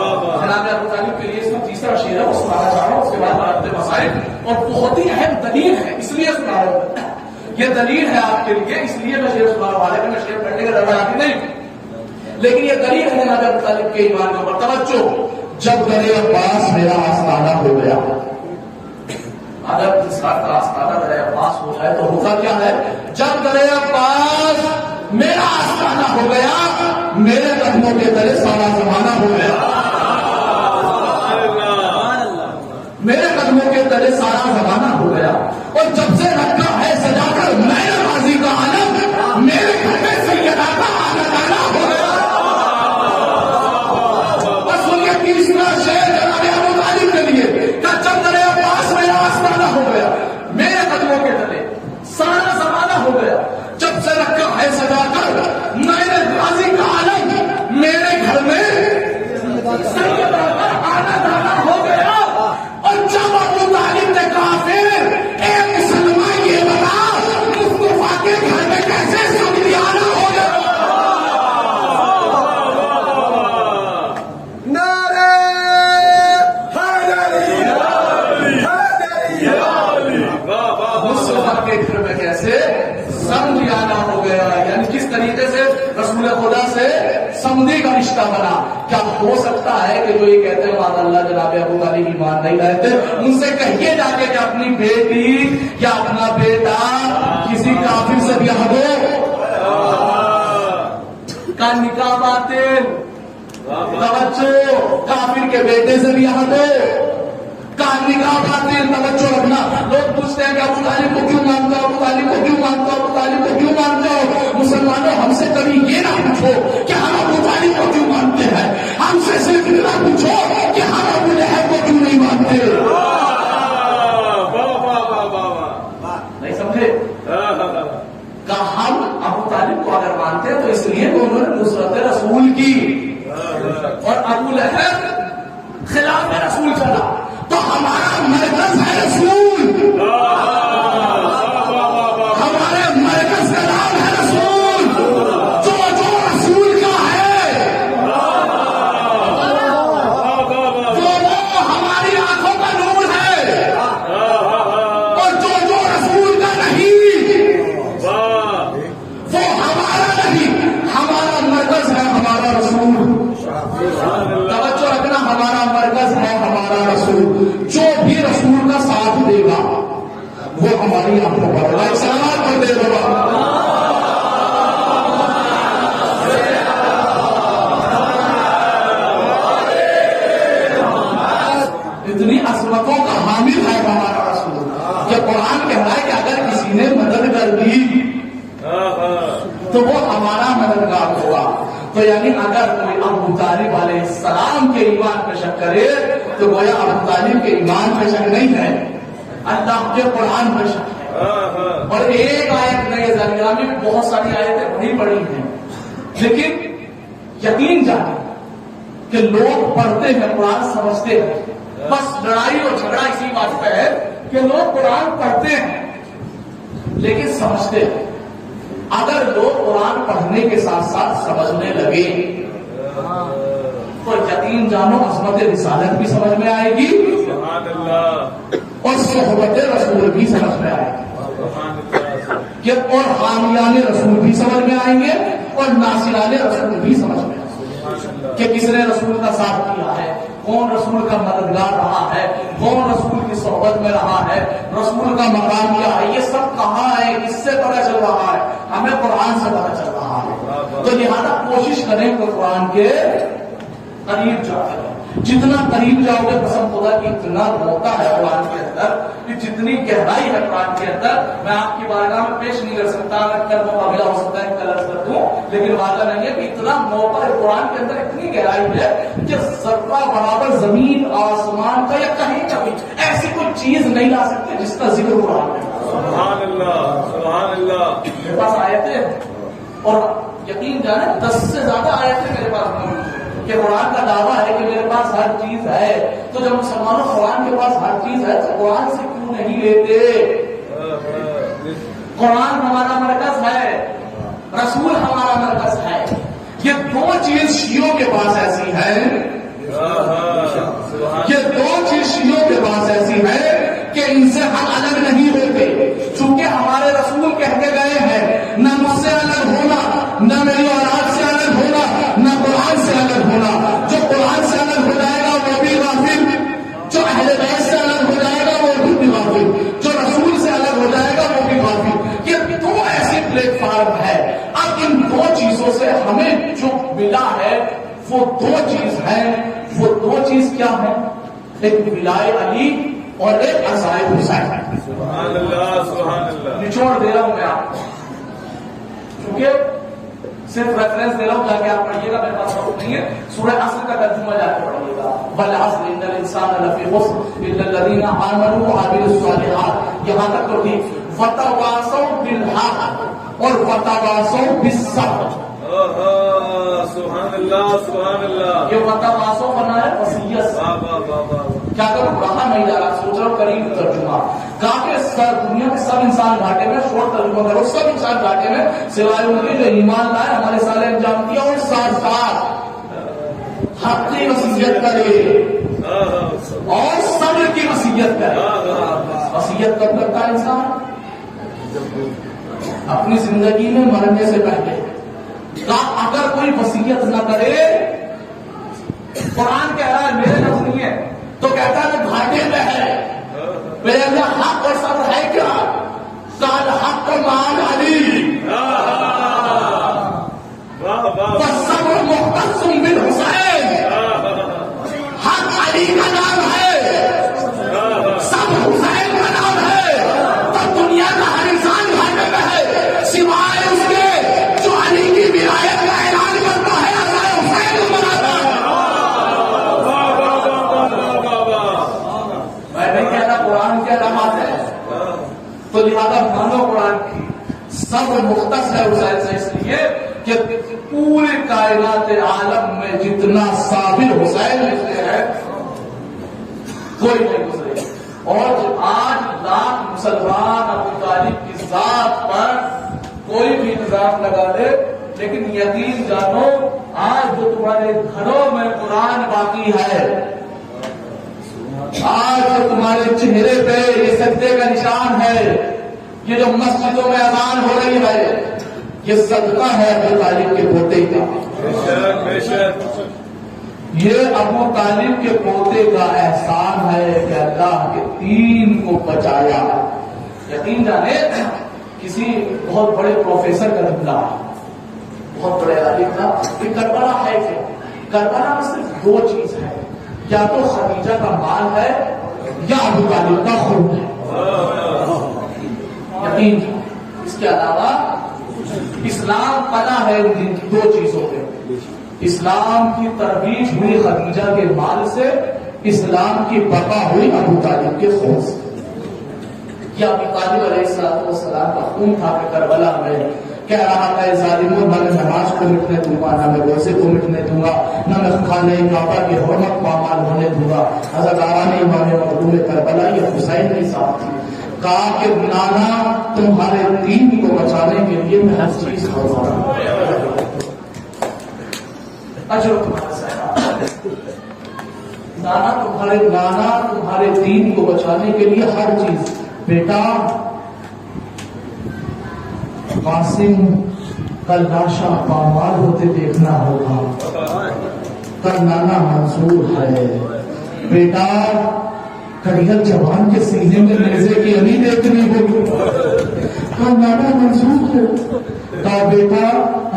ابو طالب کے لیے اس میں تیسرا شعر ہے وہ سنانا چاہ رہا ہوں، اس کے بعد رابطے مسائل اور بہت ہی اہم دلیل ہے اس لیے سنا رہا ہوں۔ یہ دلیل ہے آپ کے لیے اس لیے میں شعر سنا رہا ہوں، حالانکہ میں شعر پڑھنے کا ڈر آتی نہیں، لیکن یہ دلیل ہے جناب ابو طالب کے ایمان کے اوپر۔ توجہ، جب درے عباس میرا آستانہ ہو گیا، اگر اس کا آستانہ در عباس ہو جائے تو ہوگا کیا ہے؟ جب در عباس میرا آستانہ ہو گیا، میرے قدموں کے تلے سارا زمانہ ہو گیا، میرے قدموں کے تلے سارا زمانہ ہو گیا، اور جب سے رکھا ہے سجا کر میں نے غازی کا عالم، میرے گھر میں سیدہ کا آنا جانا ہو گیا۔ بس سنیے تیسرا شعر جناب ابو طالب کے لیے کہ جب در عباس میرا آستانہ ہو گیا، میرے قدموں کے تلے سارا زمانہ ہو گیا، جب سے رکھا ہے سجا کر میں نے غازی کا عالم، میرے گھر میں سیدہ کا آنا جانا ہو گیا۔ اور جب ابو طالب نے کہا پھر اے مسلمان یہ بتا مصطفیٰ کے گھر میں کیسے سمجھانا ہو گیا؟ نعرہ حیدری حیدری مصطفیٰ کے گھر میں کیسے سمجھانا ہو گیا، یعنی کس طریقے سے رسول خدا سے سمجھی کا رشتہ بنا۔ کیا ہو سکتا ہے کہ جو یہ کہتے ہیں معاذ اللہ جناب ابو طالب ایمان نہیں رہتے، ان سے کہیے جا کے کہ اپنی بیٹی یا اپنا بیٹا کسی کافر سے بیاہ دو، کا نکاح باطل، توجہ، کافر کے بیٹے سے بیاہ دو، کا نکاح باطل، توجہ رکھنا۔ لوگ پوچھتے ہیں کہ ابو طالب کو کیوں مانتے ہو، ابو طالب کو کیوں مانتے ہو، ابو طالب کو کیوں مانتے ہو؟ مسلمانوں ہم سے کبھی یہ نہ پوچھو کہ ہم ابو طالب کو کیوں مانتے ہیں، ہم سے صرف اتنا پوچھو کہ ہم ابو لہب کو کیوں نہیں مانتے۔ نہیں سمجھے؟ کہ ہم ابو طالب کو اگر مانتے ہیں تو اس لیے کہ انہوں نے نصرت رسول کی، اور ابو لہب خلاف رسول چلا، تو ہمارا مرکز ہے رسول، ہمارے مرکز کا نام ہے رسول، جو جو رسول کا ہے وہ ہماری آنکھوں کا نور ہے، اور جو جو رسول کا نہیں وہ ہمارا نہیں، ہمارا مرکز ہے ہمارا رسول۔ توجہ رکھنا، ہمارا مرکز ہے ہمارا رسول، جو بھی رسول کا ساتھ دے گا وہ ہماری آنکھوں پر لائک سلامات پر دے گا۔ اتنی عظمتوں کا حامل ہے ہمارا رسول کہ قرآن کہہ رہا ہے کہ اگر کسی نے مدد کر دی تو وہ ہمارا مددگار ہوگا۔ تو یعنی اگر کوئی ابو طالب علیہ السلام کے ایمان پہ شک کرے تو گویا ابو طالب کے ایمان پہ شک نہیں ہے، اللہ کے قرآن پہ شک ہے۔ اور ایک آیت نہیں ہے، میں بہت ساری آیتیں بڑی بڑی ہیں، لیکن یقین جانے کہ لوگ پڑھتے ہیں قرآن سمجھتے ہیں، بس لڑائی اور جھگڑا اسی بات پہ ہے کہ لوگ قرآن پڑھتے ہیں لیکن سمجھتے ہیں۔ اگر لوگ قرآن پڑھنے کے ساتھ ساتھ سمجھنے لگے تو یقین جانو عظمت رسالت بھی سمجھ میں آئے گی اور صحبت رسول بھی سمجھ میں آئے گی، اور حامیان رسول بھی سمجھ میں آئیں گے اور ناصران رسول بھی سمجھ میں آئیں گے کہ کس نے رسول کا ساتھ کیا ہے، کون رسول کا مددگار رہا ہے، کون رسول کی صحبت میں رہا ہے، رسول کا مقام کیا ہے، یہ سب کہاں ہے، کس سے پتہ چل رہا ہے؟ ہمیں قرآن سے پتہ چل رہا ہے۔ تو لہٰذا کوشش کریں کہ قرآن کے قریب جاؤ، جتنا قریب جاؤ گے قسم خدا کی اتنا ہوتا ہے قرآن کے اندر، کہ جتنی گہرائی ہے قرآن کے اندر میں آپ کی بارگاہ میں پیش نہیں کر سکتا، کل مقابلہ ہو سکتا ہے کل کر دوں، لیکن وعدہ نہیں ہے کہ اتنا موقع ہے قرآن کے اندر، اتنی گہرائی ہے کہ ذرہ برابر زمین آسمان کا یا کہیں کبھی ایسی کوئی چیز نہیں لا سکتے جس کا ذکر قرآن میں۔ سبحان اللہ، سبحان اللہ۔ میرے پاس آیتیں اور یقین جانے 10 سے زیادہ آیتیں میرے پاس موجود ہیں کہ قرآن کا دعویٰ ہے کہ میرے پاس ہر چیز ہے، تو جب مسلمانوں قرآن کے پاس ہر چیز ہے تو قرآن سے کیوں نہیں لیتے؟ قرآن ہمارا مرکز ہے، رسول ہمارا مرکز ہے، یہ دو چیز شیعوں کے پاس ایسی ہے، یہ دو چیز شیعوں کے پاس ایسی ہے کہ ان سے ہم الگ نہیں ہوتے، چونکہ ہمارے رسول کہہ کے گئے ہیں نہ مجھ سے الگ ہونا، نہ میری اولاد سے الگ ہونا، نہ قرآن سے الگ ہونا، جو قرآن سے الگ ہو جائے گا وہ بھی غافل، جو اہل بیت سے الگ ہو جائے گا وہ بھی غافل۔ تو سے ہمیں جو ملا ہے وہ دو چیز ہے. وہ دو چیز کیا ہے؟ ایک ولائے علی اور ایک عزائے حسین. سبحان اللہ سبحان اللہ. نچوڑ دے رہا ہوں میں آپ کو، کیونکہ صرف ریفرنس دے رہا ہوں تاکہ آپ پڑھیے گا، میرے پاس وقت نہیں ہے. سورہ عصر کا ترجمہ جا کے پڑھیے گا. والعصر ان الانسان لفی خسر الا الذین آمنوا وعملوا الصالحات. یہاں تک تو ٹھیک. وتواصوا بالحق اور وتواصوا بالصبر. سبحان اللہ سبحان اللہ. یہ وتواصوا بنا ہے وصیت سے. واہ واہ واہ واہ. کیا کروں رہا نہیں جا رہا، سوچ رہا ہوں قریب ترجمہ. کہا کہ دنیا میں سب انسان گھاٹے میں، شورٹ ترجمہ کرو، سب انسان گھاٹے میں سوائے ان کے جو ایمان لائے، ہمارے سارے انجام دیا اور ساتھ ساتھ حق کی وصیت کرے اور صبر کی وصیت کرے. وصیت کب کرتا ہے انسان؟ اپنی زندگی میں مرنے سے پہلے. اگر کوئی وصیت نہ کرے، قرآن کہہ رہا ہے، میرے لفظ نہیں ہے، تو کہتا ہے کہ گھاٹے میں ہے. میرے اندر حق اور صبر ہے کیا؟ قال حق مال علی والصبر مختص بالحسین. حق علی کا نام ہے، صبر حسین کا نام ہے. تو دنیا کا ہر انسان گھاٹے میں ہے سوائے اس کے جو علی کی ولایت کا اعلان کرتا ہے، عزائے حسین کو مناتا ہے. میں نہیں کہتا قرآن کے علامات ہے، تو لہذا مانو قرآن کی. صبر مختص ہے حسین سے اس لیے کہ پورے کائنات عالم میں جتنا صابر حسین لکھتے ہیں کوئی نہیں گزرے. اور آج لاکھ مسلمان ابو طالب کی ذات پر کوئی بھی الزام لگا دے، لیکن یقین جانو آج جو تمہارے گھروں میں قرآن باقی ہے، آج جو تمہارے چہرے پہ یہ سجدے کا نشان ہے، یہ جو مسجدوں میں اذان ہو رہی ہے، یہ صدقہ ہے ابو طالب کے پوتے کا. یہ ابو طالب کے پوتے کا احسان ہے کہ اللہ کے دین کو بچایا. یقین جانے کسی بہت بڑے پروفیسر کا نکلا، بہت بڑے عالم تھا، کہ کربلا ہے کیا؟ کربلا میں صرف دو چیز ہے، یا تو خدیجہ کا مال ہے یا ابو طالب کا خون ہے. یقین اس کے علاوہ اسلام پنا ہے ان دو چیزوں پہ. اسلام کی ترویج ہوئی خدیجہ کے مال سے، اسلام کی بقا ہوئی ابو طالب کے خون سے. یہ ابو طالب علیہ السلام کا خون تھا کہ کربلا میں کہہ رہا تھا ظالموں، نہ میں نماز کو مٹنے دوں گا، نہ میں روزے کو مٹنے دوں گا، نہ میں خانہ کعبہ کی حرمت پامال ہونے دوں گا. حضرت آرام امام مظلوم کربلا یہ حسین کی صاحب تھی. کہا کہ نانا تمہارے دین کو بچانے کے لیے میں ہر چیز کروں گا. اجر تمہارا صاحب، نانا تمہارے دین کو بچانے کے لیے ہر چیز. بیٹا قاسم کل لاشا پامال ہوتے دیکھنا ہوگا، کل نانا منصور ہے. بیٹا کڑیل جوان کے سینے میں نیزے کی علی دیکھنی ہوگی، کل نانا منصور ہے. کہا بیٹا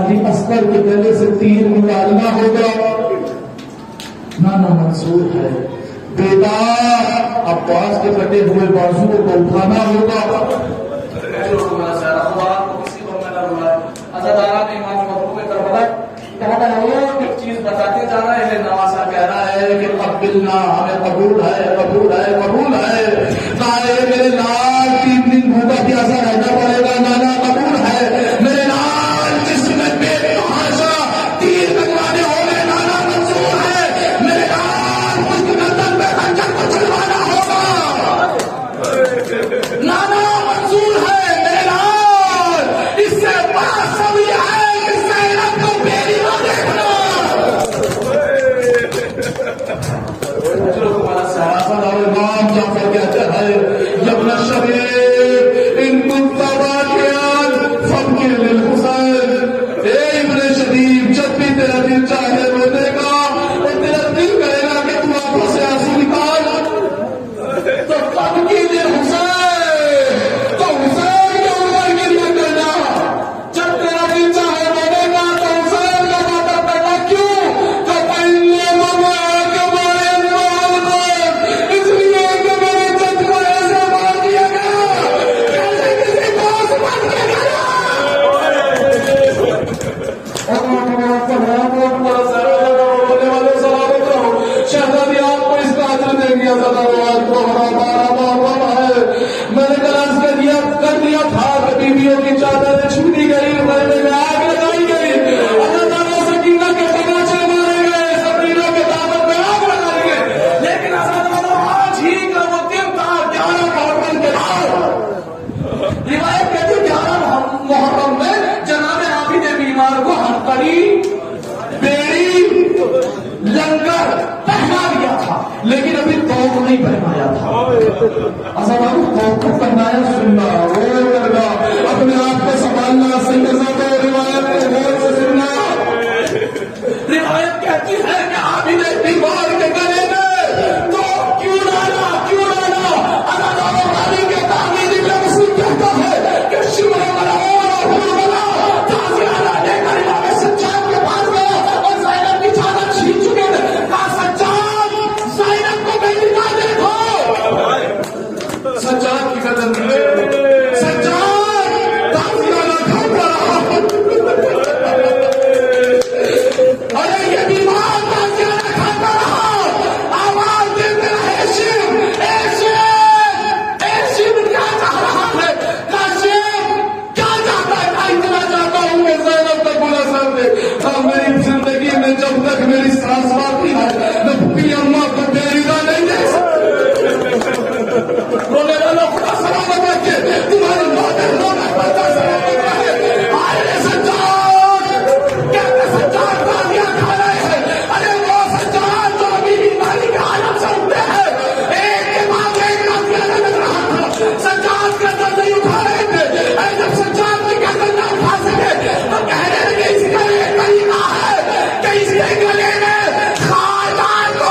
علی اصغر کے گلے سے تیر نکالنا ہوگا، نانا منصور ہے. بیٹا عباس کے کٹے ہوئے بازو کو اٹھانا ہوگا. ایک چیز بتاتے جا رہا ہے، نواسا کہہ رہا ہے کہ قبلنا، ہمیں قبول ہے قبول ہے قبول ہے. میرے لال 3 دن بھوکا پیاسا رہنا پڑے گا، نانا قبول ہے. میرے لال جس میں بے تحاشا تیر لگوانے ہو گئے، نانا منصور ہے. میرے لال اس کے گردن میں خنجر کو چلوانا ہوگا، نانا منصور ہے. میرے لال اس سے بڑا سب یہ ہے کہ زینب کو میری نہ دیکھنا. رونے والے سلامت رہو. شہزادی آپ کو اس کا اجر دیں گے. آج کو ہمارا محرم ہے. میں نے کلاس کر دیا تھا کہ بیویوں کی چادریں چھوٹی گئی, محلے میں آگ لگائی گئی, اللہ تعالیٰ سکینہ کے تماچے مارے گئے, سبرینا کے دامن میں آگ لگائی گئی. لیکن آج ہی کا وہ دن تھا 11 محرم کے بعد. روایت کہتی 11 محرم میں جناب عابد بیمار کو ہتھکڑی, بیڑی, لنگر پہنا دیا تھا, لیکن ابھی توق نہیں پہنایا تھا. توق کو پہنایا. سننا, اپنے آپ کو سنبھالنا, روایت کو غور سے سننا. روایت کہتی ہے کہ عابد بیمار کے گلے میں تو کیوں ڈالا اللہ کے تعمیری میں مسلم کہتا ہے کہ شمر والا تازیانہ لے کر امام سجاد کے پاس گیا اور زینب کی چادر چھین چکے تھے. کہا سجاد زینب کو میری نہ دیکھو. سجاد کی قدر نیچے, سجاد تازیانہ کھاتا رہا. ارے یہ بیمار تازیانہ کھاتا رہا. آواز دیتے رہے شیخ کیا چاہ رہا ہے, کاشف کیا چاہتا ہے. اتنا چاہتا ہوں کہ زینب تک بلا سر دے. میری زندگی میں جب تک میری سانس باقی ہے میں پھپھی اماں کو بے رضا نہیں دے سکتا. رونے والا خدا سلامت رکھے, تمہاری مادر رونا پڑتا سلامت رہے. آئے سجاد کہتے سجاد تازیاں کھا رہے ہیں. ارے وہ سجاد جو ابھی بیماری کے عالم سے اٹھتے ہیں, ایک کے بعد ایک تازیاں لگ رہا تھا. سجاد کا درد نہیں اٹھا رہے تھے. جب سجاد کی قدر نہ اٹھا سکے تو کہنے لگے اس کا ایک طریقہ ہے کہ اس کے گلے میں خاجان کو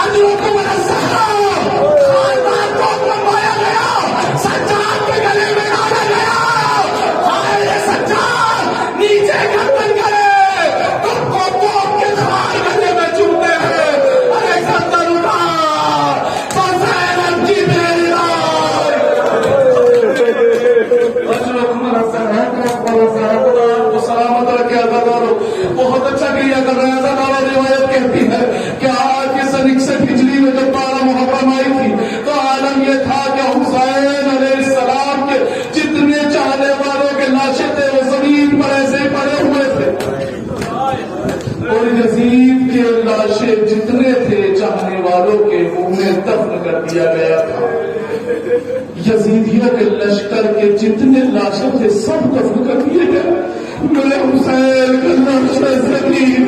اجروں کو منظر خاجان کو بنوایا گیا, سجاد کے گلے میں ڈالا گیا. آئے سجاد نیچے گردن کرے, تم کو پوپ کے خار گلے میں چومتے ہیں. ارے گردن اٹھا تو زینب کی میری رائے. سلامت رکھے. بہت اچھا کیا کر رہے ہیں. روایت کہتی ہے کہ آج کے سن 61 ہجری میں جب 12 محرم آئی تھی تو عالم یہ تھا کہ حسین علیہ السلام کے جتنے چاہنے والوں کے لاشیں تھے وہ زمین پر ایسے ہی پڑے ہوئے تھے, اور یزید کے لاشیں جتنے تھے چاہنے والوں کے منہ میں دفن کر دیا گیا تھا. یزیدیہ کے لشکر کے جتنے لاشیں تھے سب دفن کر دیے گئے. میرے حسین کا لاش زمین